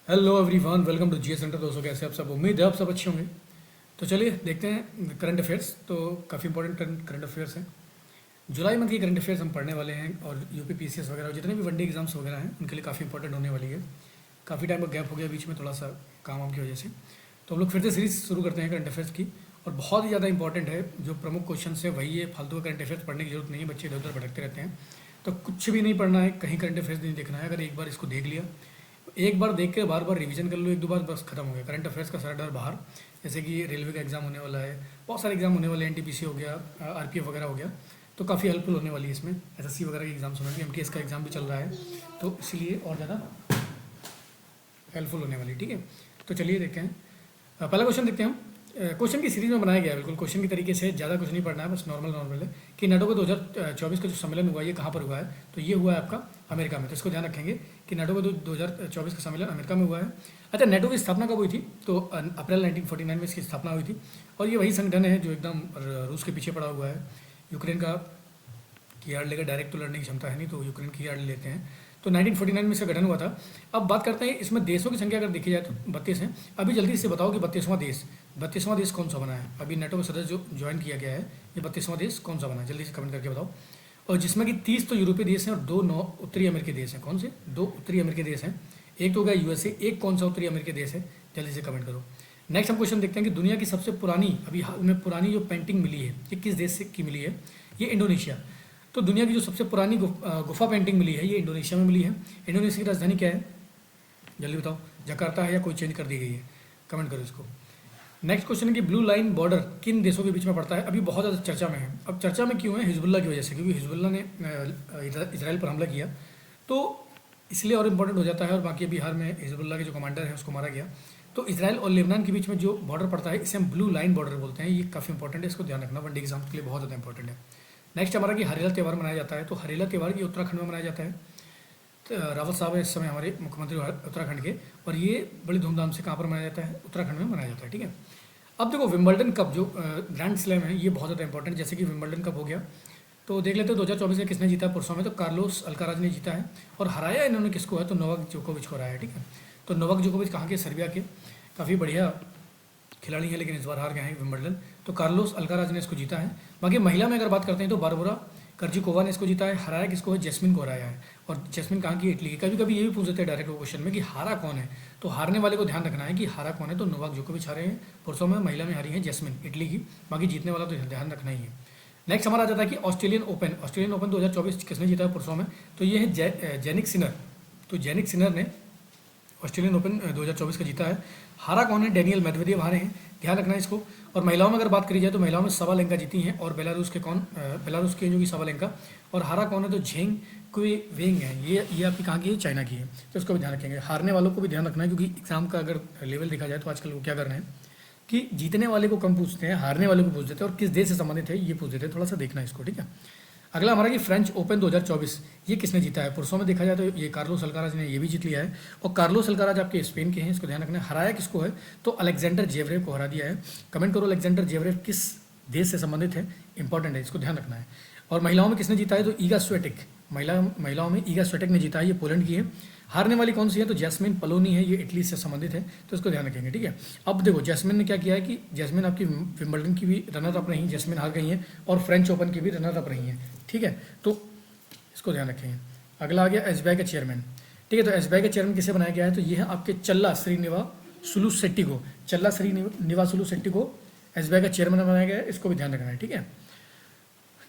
Hello everyone, welcome to GS centre. दोस्तों, कैसे आप सब? उम्मीद है आप सब अच्छे होंगे। तो चलिए देखते हैं करंट अफेयर्स। तो काफ़ी इंपॉर्टेंट करंट अफेयर्स हैं। जुलाई मंथ की करंट अफेयर्स हम पढ़ने वाले हैं, और यूपी पीसीएस वगैरह जितने भी वनडे एग्जाम्स वगैरह हैं उनके लिए काफ़ी इंपॉर्टेंट होने वाली है। काफ़ी टाइम का गैप हो गया बीच में, थोड़ा सा काम वाम की वजह से। तो हम लोग फिर से सीरीज शुरू करते हैं करंट अफेयर्स की, और बहुत ही ज़्यादा इंपॉर्टेंट है। जो प्रमुख क्वेश्चन है वही है, फालतू का करंट अफेयर्स पढ़ने की जरूरत नहीं है। बच्चे इधर उधर भटकते रहते हैं, तो कुछ भी नहीं पढ़ना है, कहीं करंट अफेयर्स नहीं देखना है। अगर एक बार इसको देख लिया, एक बार देख के बार बार रिवीजन कर लो, एक दो बार बस खत्म हो गया करंट अफेयर्स का सारा डर बाहर। जैसे कि रेलवे का एग्जाम होने वाला है, बहुत सारे एग्जाम होने वाले हैं, एनटीपीसी हो गया, आरपीएफ वगैरह हो गया, तो काफ़ी हेल्पफुल होने वाली है इसमें। एसएससी वगैरह के एग्जाम्स होने वाले, एमटीएस का एग्जाम भी चल रहा है, तो इसीलिए और ज़्यादा हेल्पफुल होने वाली है। ठीक है, तो चलिए देखते हैं। पहला क्वेश्चन देखते हैं हम। क्वेश्चन की सीरीज में बनाया गया है, बिल्कुल क्वेश्चन की तरीके से, ज़्यादा कुछ नहीं पढ़ना है, बस नॉर्मल नॉर्मल है कि नाटो का 2024 का जो सम्मेलन हुआ है ये कहाँ पर हुआ है। तो ये हुआ है आपका अमेरिका में। तो इसको ध्यान रखेंगे कि नाटो का 2024 का सम्मेलन अमेरिका में हुआ है। अच्छा, नाटो की स्थापना कब हुई थी? तो अप्रैल 1949 में इसकी स्थापना हुई थी। और ये वही संगठन है जो एकदम रूस के पीछे पड़ा हुआ है। यूक्रेन का की आड़ लेकर, डायरेक्ट तो लड़ने की क्षमता है नहीं, तो यूक्रेन की आड़ लेते हैं। तो 1949 में इसका गठन हुआ था। अब बात करते हैं इसमें देशों की संख्या अगर देखी जाए तो 32 है। अभी जल्दी से बताओ कि 32वां देश कौन सा बना है? अभी नेटो का सदस्य जो ज्वाइन किया गया है, ये 32वां देश कौन सा बना है? जल्दी से कमेंट करके बताओ। और जिसमें कि 30 तो यूरोपीय देश हैं और 2 नौ उत्तरी अमेरिकी देश हैं। कौन से? 2 उत्तरी अमेरिकी देश हैं। एक तो हो गया यूएसए, एक कौन सा उत्तरी अमेरिकी देश है? जल्दी से कमेंट करो। नेक्स्ट हम क्वेश्चन देखते हैं कि दुनिया की सबसे पुरानी, अभी हाल में पुरानी जो पेंटिंग मिली है, ये किस देश से की मिली है? ये इंडोनेशिया। तो दुनिया की जो सबसे पुरानी गुफा पेंटिंग मिली है, ये इंडोनेशिया में मिली है। इंडोनेशिया की राजधानी क्या है? जल्दी बताओ। जकार्ता है या कोई चेंज कर दी गई है? कमेंट करो इसको। नेक्स्ट क्वेश्चन है कि ब्लू लाइन बॉर्डर किन देशों के बीच में पड़ता है? अभी बहुत ज़्यादा चर्चा में है। अब चर्चा में क्यों है? हिजबुल्ला की वजह से, क्योंकि हिजबुल्ला ने इसराइल पर हमला किया, तो इसलिए और इम्पोर्टेंट हो जाता है। और बाकी बिहार में हिजबुल्ला के जो कमांडर है उसको मारा गया। तो इसराइल और लेबनान के बीच में जो बॉर्डर पड़ता है, इसे हम ब्लू लाइन बॉर्डर बोलते हैं। ये काफ़ी इंपॉर्टेंट है, इसको ध्यान रखना, वनडे एग्जाम के लिए बहुत ज़्यादा इंपॉर्टेंट है। नेक्स्ट हमारा कि हरेला त्यौहार मनाया जाता है। तो हरेला त्यौहार ये उत्तराखंड में मनाया जाता है। तो रावत साहब है इस समय हमारे मुख्यमंत्री उत्तराखंड के, और ये बड़ी धूमधाम से कहाँ पर मनाया जाता है? उत्तराखंड में मनाया जाता है। ठीक है, अब देखो विंबलडन कप जो ग्रैंड स्लैम है, ये बहुत ज़्यादा इंपॉर्टेंट है। जैसे कि विंबलडन कप हो गया, तो देख लेते हैं 2024 में किसने जीता पुरुषों में। तो कार्लोस अल्काराज ने जीता है, और हराया इन्होंने किसको है? तो नोवाक जोकोविच को हराया है। ठीक है, तो नोवाक जोकोविच कहाँ के? सर्बिया के। काफ़ी बढ़िया खिलाड़ी हैं, लेकिन इस बार हार गए हैं विंबलडन। तो कार्लोस अल्काराज ने इसको जीता है। बाकी महिला में अगर बात करते हैं तो बारबोरा कर्जिकोवा ने इसको जीता है। हराया किसको है? जैस्मिन को हराया है। और जैस्मिन कहाँ की? इटली की। कभी कभी ये भी पूछ देते हैं डायरेक्ट क्वेश्चन में कि हारा कौन है, तो हारने वाले को ध्यान रखना है कि हारा कौन है। तो नोवाक जोकोविच हारे हैं पुरुषों में, महिला में हारी है जैस्मिन इटली की। बाकी जीतने वाला तो ध्यान रखना ही है। नेक्स्ट हमारा आ जाता है कि ऑस्ट्रेलियन ओपन 2024 किसने जीता है पुरुषों में? तो ये है जैनिक सिनर। तो जैनिक सिनर ने ऑस्ट्रेलियन ओपन 2024 का जीता है। हारा कौन है? डेनियल मेदवेदेव हारे हैं, ध्यान रखना है इसको। और महिलाओं में अगर बात करी जाए तो महिलाओं में सवालेंका जीती हैं, और बेलारूस के कौन? बेलारूस की जो कि सवालेंका। और हारा कौन है? तो झेंग क्वे वेंग है। ये आपकी कहाँ की है? चाइना की है। तो इसको भी ध्यान रखेंगे। हारने वालों को भी ध्यान रखना है, क्योंकि एग्जाम का अगर लेवल देखा जाए तो आजकल वो क्या कर रहे हैं कि जीतने वाले को कम पूछते हैं, हारने वाले को पूछ देते हैं, और किस देश से संबंधित है ये पूछ देते हैं। थोड़ा सा देखना है इसको। ठीक है, अगला हमारा कि फ्रेंच ओपन 2024 ये किसने जीता है? पुरुषों में देखा जाए तो ये कार्लोस अल्काराज ने ये भी जीत लिया है। और कार्लोस अल्काराज आपके स्पेन के हैं, इसको ध्यान रखना है। हराया किसको है? तो अलेक्जेंडर जेवरेव को हरा दिया है। कमेंट करो अलेक्जेंडर जेवरेव किस देश से संबंधित है, इंपॉर्टेंट है, इसको ध्यान रखना है। और महिलाओं में किसने जीता है? तो ईगा स्वेटिक। महिलाओं में ईगा स्वेटिक ने जीता है, ये पोलैंड की है। हारने वाली कौन सी है? तो जैस्मिन पलोनी है, ये इटली से संबंधित है, तो इसको ध्यान रखेंगे। ठीक है, अब देखो जैस्मिन ने क्या किया है कि जैस्मिन आपकी विंबलडन की भी रनर अप रही, जैस्मिन हार गई हैं, और फ्रेंच ओपन की भी रनर अप रही हैं। ठीक है, तो इसको ध्यान रखेंगे। अगला आ गया एसबीआई का चेयरमैन। ठीक है, तो एसबीआई का चेयरमैन किसे बनाया गया है? तो ये है आपके चल्ला श्रीनिवासुलु शेट्टी को। चल्ला श्रीनिवासुलु शेट्टी को एसबीआई का चेयरमैन बनाया गया है, इसको भी ध्यान रखना है। ठीक है,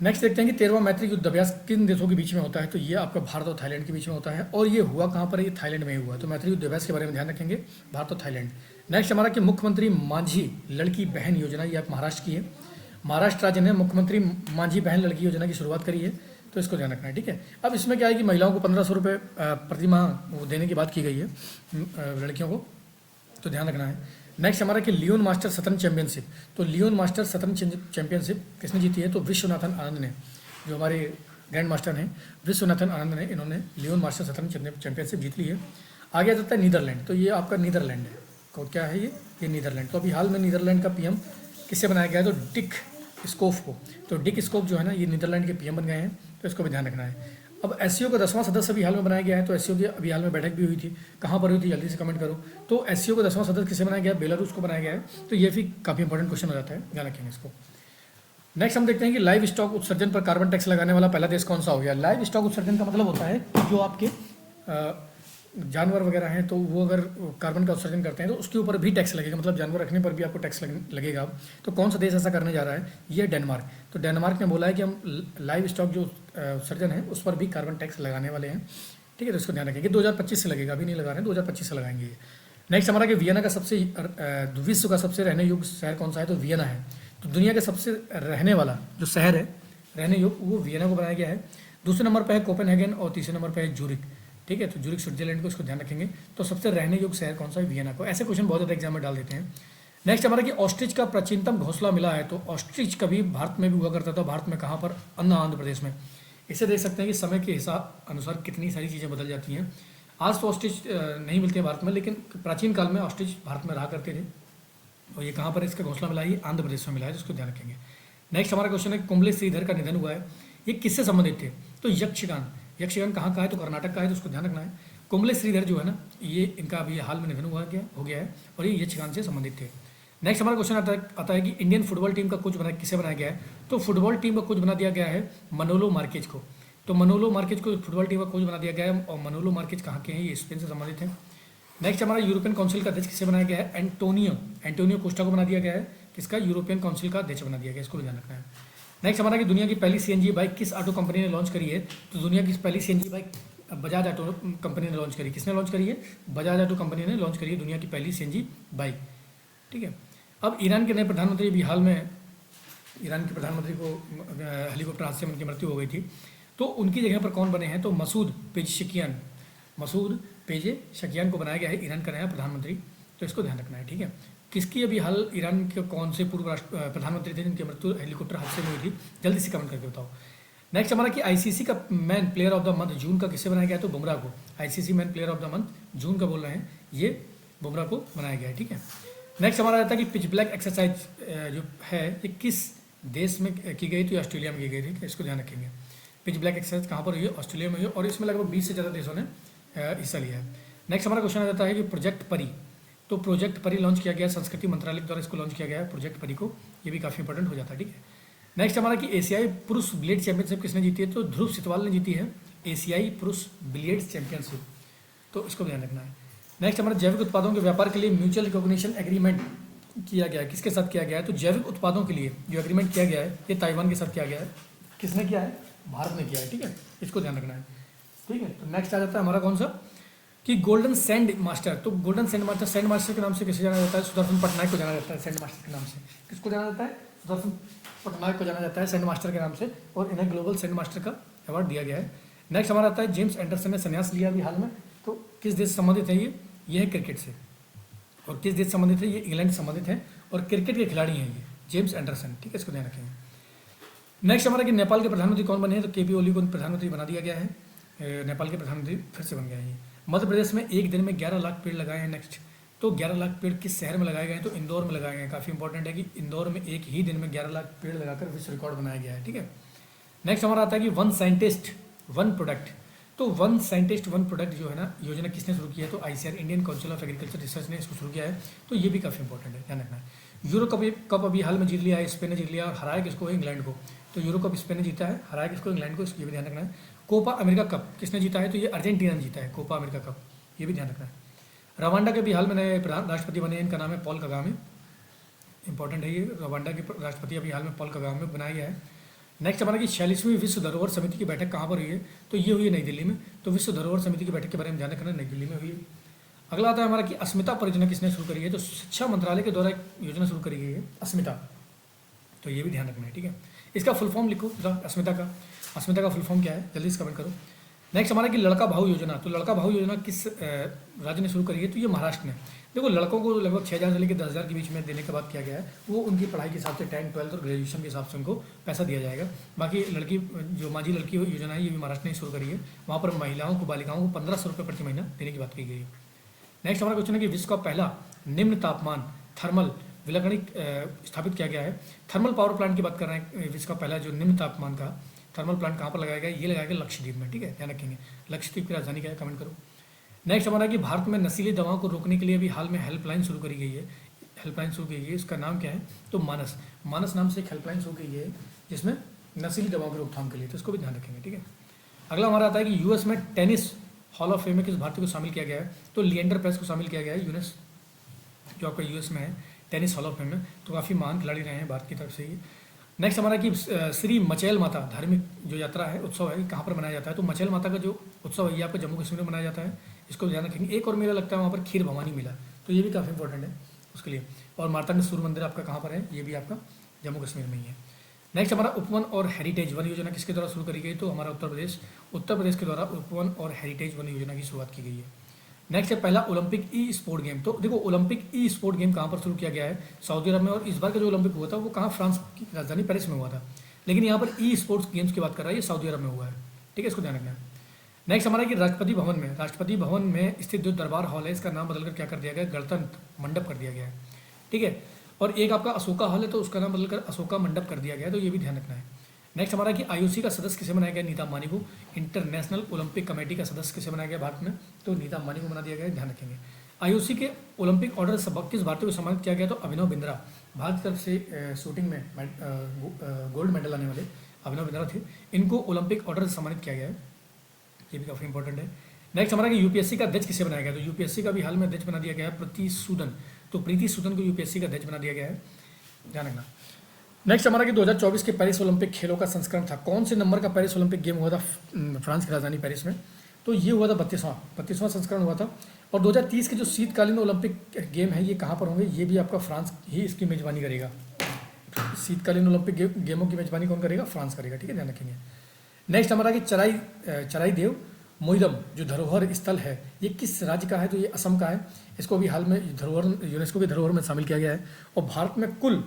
नेक्स्ट देखते हैं कि 13वां मैत्री युद्ध अभ्यास किन देशों के बीच में होता है? तो ये आपका भारत और थाईलैंड के बीच में होता है, और ये हुआ कहाँ पर? ये थाईलैंड में ही हुआ। तो मैत्री युद्ध अभ्यास के बारे में ध्यान रखेंगे, भारत और थाईलैंड। नेक्स्ट हमारा कि मुख्यमंत्री मांझी लड़की बहन योजना, ये आप महाराष्ट्र की है। महाराष्ट्र राज्य ने मुख्यमंत्री मांझी बहन लड़की योजना की शुरुआत करी है, तो इसको ध्यान रखना है। ठीक है, अब इसमें क्या है कि महिलाओं को 1500 रुपये प्रति माह देने की बात की गई है लड़कियों को, तो ध्यान रखना है। नेक्स्ट हमारा कि लियोन मास्टर शतरंज चैंपियनशिप। तो लियोन मास्टर शतरंज चैंपियनशिप किसने जीती है? तो विश्वनाथन आनंद ने, जो हमारे ग्रैंड मास्टर हैं विश्वनाथन आनंद ने, इन्होंने लियोन मास्टर शतरंज चैंपियनशिप जीत ली है। आगे आ जाता है नीदरलैंड। तो ये आपका नीदरलैंड है, क्या है ये नीदरलैंड। तो अभी हाल में नीदरलैंड का पीएम किससे बनाया गया है? तो डिक स्कोफ को। तो डिक स्कोफ जो है ना, ये नीदरलैंड के पीएम बन गए हैं, तो इसको भी ध्यान रखना है। अब एससीओ का 10वां सदस्य अभी हाल में बनाया गया है, तो एससीओ की अभी हाल में बैठक भी हुई थी, कहाँ पर हुई थी जल्दी से कमेंट करो। तो एससीओ का 10वां सदस्य किसे बनाया गया है? बेलारूस को बनाया गया है। तो ये भी काफ़ी इंपॉर्टेंट क्वेश्चन हो जाता है, ध्यान रखेंगे इसको। नेक्स्ट हम देखते हैं कि लाइव स्टॉक उत्सर्जन पर कार्बन टैक्स लगाने वाला पहला देश कौन सा हो गया। लाइव स्टॉक उत्सर्जन का मतलब होता है कि जो आपके जानवर वगैरह हैं तो वो अगर कार्बन का उत्सर्जन करते हैं तो उसके ऊपर भी टैक्स लगेगा, मतलब जानवर रखने पर भी आपको टैक्स लगेगा। तो कौन सा देश ऐसा करने जा रहा है? ये डेनमार्क। तो डेनमार्क ने बोला है कि हम लाइव स्टॉक जो उत्सर्जन है उस पर भी कार्बन टैक्स लगाने वाले हैं, ठीक है। तो इसको ध्यान रखेंगे, 2025 से लगेगा, अभी नहीं लगा रहे हैं, 2025 से लगाएंगे ये। नेक्स्ट हमारा कि वियना का सबसे विश्व का सबसे रहने योग्य शहर कौन सा है? तो वियना है। तो दुनिया के सबसे रहने वाला जो शहर है रहने योग्य वो वियना को बनाया गया है। दूसरे नंबर पर है कोपेनहेगन और तीसरे नंबर पर है जूरिक, ठीक है। तो जूरिक स्विट्जरलैंड को इसको ध्यान रखेंगे। तो सबसे रहने योग्य शहर कौन सा है? वियना को। ऐसे क्वेश्चन बहुत ज़्यादा एग्जाम में डाल देते हैं। नेक्स्ट हमारा कि ऑस्ट्रिच का प्राचीनतम घोंसला मिला है। तो ऑस्ट्रिच कभी भारत में भी हुआ करता था, भारत में कहाँ पर? आंध्र प्रदेश में। इसे देख सकते हैं कि समय के हिसाब अनुसार कितनी सारी चीज़ें बदल जाती हैं। आज तो ऑस्ट्रिच नहीं मिलते हैं भारत में, लेकिन प्राचीन काल में ऑस्ट्रिच भारत में रहा करते थे। और ये कहाँ पर इसका घोंसला मिला है? ये आंध्र प्रदेश में मिला है, जिसको ध्यान रखेंगे। नेक्स्ट हमारा क्वेश्चन है कुंबले श्रीधर का निधन हुआ है, ये किससे संबंधित थे? तो यक्षगान। यक्षगान कहाँ का है? तो कर्नाटक का है, तो उसको ध्यान रखना है। कुंबले श्रीधर जो है ना, ये इनका अभी हाल में निधन हो गया है और ये यक्षगान से संबंधित थे। नेक्स्ट हमारा क्वेश्चन आता है कि इंडियन फुटबॉल टीम का कोच किसे बनाया गया है? तो फुटबॉल टीम का कोच बना दिया गया है मनोलो मार्केज को। तो मनोलो मार्केज को फुटबॉल टीम का कोच बना दिया गया है, और मनोलो मार्केज कहाँ के हैं? ये स्पेन से संबंधित है। नेक्स्ट हमारा यूरोपियन काउंसिल का अध्यक्ष किसे बनाया गया है? एंटोनियो कोस्टा को बना दिया गया है। किसका? यूरोपियन काउंसिल का अध्यक्ष बना दिया गया, इसको ध्यान रखना है। नेक्स्ट हमारा कि दुनिया की पहली सीएनजी बाइक किस ऑटो कंपनी ने लॉन्च करी है? तो दुनिया की पहली CNG bike Bajaj auto company ने लॉन्च करी। किसने लॉन्च करी है? बजाज ऑटो कंपनी ने लॉन्च करी है दुनिया की पहली सीएनजी बाइक, ठीक है। अब ईरान के नए प्रधानमंत्री भी हाल में, ईरान के प्रधानमंत्री को हेलीकॉप्टर हादसे में उनकी मृत्यु हो गई थी, तो उनकी जगह पर कौन बने हैं? तो मसूद पेजेशकियान को बनाया गया है ईरान का नया प्रधानमंत्री। तो इसको ध्यान रखना है, ठीक है। किसकी अभी हाल ईरान के कौन से पूर्व प्रधानमंत्री थे जिनकी मृत्यु हेलीकॉप्टर हादसे में हुई थी? जल्दी से कमेंट करके बताओ। नेक्स्ट हमारा कि आईसीसी का man player of the month June का किसे बनाया गया है? तो बुमराह को। ICC man player of the month June का बोल रहे हैं, ये बुमराह को बनाया गया है, ठीक है। नेक्स्ट हमारा रहता है कि पिच ब्लैक एक्सरसाइज जो है ये किस देश में की गई थी? ऑस्ट्रेलिया में की गई थी, इसको ध्यान रखेंगे। पिच ब्लैक एक्सरसाइज कहाँ पर हुई है? ऑस्ट्रेलिया में हुई है, और इसमें लगभग 20 से ज़्यादा देशों ने हिस्सा लिया है। नेक्स्ट हमारा क्वेश्चन आ जाता है कि प्रोजेक्ट परी। तो प्रोजेक्ट परी लॉन्च किया गया, संस्कृति मंत्रालय द्वारा इसको लॉन्च किया गया है प्रोजेक्ट परी को, ये भी काफ़ी इंपॉर्टेंट हो जाता है, ठीक है। नेक्स्ट हमारा कि एशियाई पुरुष बिलियर्ड चैंपियनशिप किसने जीती है? तो ध्रुव सितवाल ने जीती है एशियाई पुरुष बिलियर्ड चैंपियनशिप, तो इसको ध्यान रखना है। नेक्स्ट हमारा जैविक उत्पादों के व्यापार के लिए म्यूचुअल रिकॉग्निशन एग्रीमेंट किया गया है, किसके साथ किया गया है? तो जैविक उत्पादों के लिए जो एग्रीमेंट किया गया है ये ताइवान के साथ किया गया है। किसने किया है? भारत ने किया है, ठीक है, इसको ध्यान रखना है, ठीक है। तो नेक्स्ट आ जाता है हमारा कौन सा कि गोल्डन सैंड मास्टर। तो गोल्डन सैंड मास्टर के नाम से किसे जाना जाता है? सुदर्शन पटनायक को जाना जाता है सैंड मास्टर के नाम से। किसको जाना जाता है? सुदर्शन पटनायक को जाना जाता है सैंड मास्टर के नाम से, और इन्हें ग्लोबल सैंड मास्टर का अवार्ड दिया गया है। नेक्स्ट हमारा आता है जेम्स एंडरसन ने संन्यास लिया अभी हाल में, तो किस देश से संबंधित है ये है क्रिकेट से। और किस देश से संबंधित है? ये इंग्लैंड से संबंधित है, और क्रिकेट के खिलाड़ी हैं ये जेम्स एंडरसन, ठीक है, इसको ध्यान रखेंगे। नेक्स्ट हमारा कि नेपाल के प्रधानमंत्री कौन बने हैं? तो केपी ओली को प्रधानमंत्री बना दिया गया है, नेपाल के प्रधानमंत्री फिर से बन गया है। मध्य प्रदेश में एक दिन में 11 लाख पेड़ लगाए हैं। नेक्स्ट, तो 11 लाख पेड़ किस शहर में लगाए गए हैं? तो इंदौर में लगाए गए हैं। काफ़ी इंपॉर्टेंट है कि इंदौर में एक ही दिन में 11 लाख पेड़ लगाकर विश्व रिकॉर्ड बनाया गया है, ठीक है। नेक्स्ट हमारा आता है कि वन साइंटिस्ट वन प्रोडक्ट। तो वन साइंटिस्ट वन प्रोडक्ट जो है ना योजना किसने शुरू की है? तो ICR Indian council of agriculture research ने इसको शुरू किया है, तो ये भी काफ़ी इंपॉर्टेंट है, ध्यान रखना है। यूरो कप अभी हाल में जीत लिया है, स्पेन ने जीत लिया, और हराया किसको? इंग्लैंड को। तो यूरो कप स्पेन ने जीता है, हराया किसको? इंग्लैंड को, इसको भी ध्यान रखना है। कोपा अमेरिका कप किसने जीता है? तो ये अर्जेंटीना ने जीता है कोपा अमेरिका कप, ये भी ध्यान रखना है। रवांडा के भी हाल में नए राष्ट्रपति बने हैं, इनका नाम है पॉल कगामे, इंपॉर्टेंट है ये। रवांडा के राष्ट्रपति अभी हाल में पॉल कगामे बनाया गया है। नेक्स्ट हमारा कि 46वीं विश्व धरोहर समिति की बैठक कहाँ पर हुई है? तो ये हुई है नई दिल्ली में। तो विश्व धरोहर समिति की बैठक के बारे में ध्यान रखना, नई दिल्ली में हुई है। अगला आता है हमारा कि अस्मिता परियोजना किसने शुरू करी है? तो शिक्षा मंत्रालय के द्वारा एक योजना शुरू करी गई है अस्मिता, तो ये भी ध्यान रखना है, ठीक है। इसका फुल फॉर्म लिखो अस्मिता का फुल फॉर्म क्या है? जल्दी से कमेंट करो। नेक्स्ट हमारा कि लड़का भाऊ योजना। तो लड़का भाऊ योजना किस राज्य ने शुरू करी है? तो ये महाराष्ट्र ने। देखो लड़कों को लगभग 6,000 से लेकर 10,000 के बीच में देने के बाद किया गया है, वो उनकी पढ़ाई के हिसाब से 10th 12th और ग्रेजुएशन के हिसाब से उनको पैसा दिया जाएगा। बाकी लड़की जो माझी लड़की योजना है ये भी महाराष्ट्र ने शुरू करी है, वहाँ पर महिलाओं को बालिकाओं को 1500 रुपये प्रति महीना देने की बात की गई है। नेक्स्ट हमारा क्वेश्चन है कि विश्व का पहला निम्न तापमान थर्मल विलकणिक स्थापित किया गया है। थर्मल पावर प्लांट की बात कर रहे हैं, विश्व का पहला जो निम्न तापमान का थर्मल प्लांट कहाँ पर लगाया गया है? ये लगाया गया लक्षद्वीप में, ठीक है, ध्यान रखेंगे। लक्षद्वीप की राजधानी क्या है, कमेंट करो। नेक्स्ट हमारा कि भारत में नशीली दवाओं को रोकने के लिए अभी हाल में हेल्पलाइन शुरू करी गई है। हेल्पलाइन शुरू की गई है, इसका नाम क्या है? तो मानस, मानस नाम से एक हेल्पलाइन शुरू की गई है जिसमें नशीली दवाओं की रोकथाम के लिए, तो इसको भी ध्यान रखेंगे, ठीक है। अगला हमारा आता है कि यूएस में टेनिस हॉल ऑफ फेम में किस भारतीय को शामिल किया गया है? तो लिएंडर पेस को शामिल किया गया है। यूएस जो आपका यूएस में है टेनिस हॉल ऑफ फेम में, तो काफ़ी महान खिलाड़ी रहे हैं भारत की तरफ से ही। नेक्स्ट हमारा कि श्री मचैल माता धार्मिक जो यात्रा है, उत्सव है, कहाँ पर मनाया जाता है? तो मचैल माता का जो उत्सव है ये आपका जम्मू कश्मीर में मनाया जाता है, इसको ध्यान रखेंगे। एक और मेला लगता है वहाँ पर, खीर भवानी मेला, तो ये भी काफ़ी इंपॉर्टेंट है उसके लिए। और मार्तंड सूर्य मंदिर आपका कहाँ पर है? ये भी आपका जम्मू कश्मीर में ही है। नेक्स्ट हमारा उपवन और हेरिटेज वन योजना किसके द्वारा शुरू करी गई? तो हमारा उत्तर प्रदेश के द्वारा उपवन और हेरिटेज वन योजना की शुरुआत की गई है। नेक्स्ट है पहला ओलंपिक ई स्पोर्ट गेम। तो देखो ओलंपिक ई स्पोर्ट गेम कहाँ पर शुरू किया गया है? सऊदी अरब में। और इस बार का जो ओलंपिक हुआ था वो कहाँ? फ्रांस की राजधानी पेरिस में हुआ था। लेकिन यहाँ पर ई स्पोर्ट्स गेम्स की बात कर रहा है, ये सऊदी अरब में हुआ है, ठीक है, इसको ध्यान रखना है। नेक्स्ट हमारा कि राष्ट्रपति भवन में स्थित जो दरबार हॉल है इसका नाम बदलकर क्या कर दिया गया? गणतंत्र मंडप कर दिया गया है, ठीक है। और एक आपका अशोका हॉल है तो उसका नाम बदलकर अशोका मंडप कर दिया गया है, तो ये भी ध्यान रखना है। नेक्स्ट हमारा कि आईओसी का सदस्य किसे बनाया गया? नीता अंबानी को। इंटरनेशनल ओलंपिक कमेटी का सदस्य किसे बनाया गया भारत में? तो नीता अंबानी को बना दिया गया, ध्यान रखेंगे। आईओसी के ओलंपिक ऑर्डर सबक किस भारतीय को सम्मानित किया गया? तो अभिनव बिंद्रा, भारत की तरफ से शूटिंग में गोल्ड मेडल आने वाले अभिनव बिंद्रा थे, इनको ओलंपिक ऑर्डर से सम्मानित किया गया है, ये भी काफ़ी इंपॉर्टेंट है। नेक्स्ट हमारा कि यूपीएससी का अध्यक्ष किसे बनाया गया? तो यूपीएससी का भी हाल में अध्यक्ष बना दिया गया है प्रीति सूदन, तो प्रीति सूदन को यूपीएससी का अध्यक्ष बना दिया गया है, ध्यान रखना। नेक्स्ट हमारा कि 2024 के पेरिस ओलंपिक खेलों का संस्करण था, कौन से नंबर का पेरिस ओलंपिक गेम हुआ था फ्रांस की राजधानी पेरिस में? तो ये हुआ था 32वां संस्करण हुआ था। और 2030 के जो शीतकालीन ओलंपिक गेम है ये कहाँ पर होंगे? ये भी आपका फ्रांस ही इसकी मेजबानी करेगा। शीतकालीन ओलंपिक गेमों की मेजबानी कौन करेगा? फ्रांस करेगा, ठीक है, ध्यान रखेंगे। नेक्स्ट हमारा कि चराई देव मोइदम जो धरोहर स्थल है ये किस राज्य का है? तो ये असम का है, इसको भी हाल में धरोहर यूनेस्को की धरोहर में शामिल किया गया है। और भारत में कुल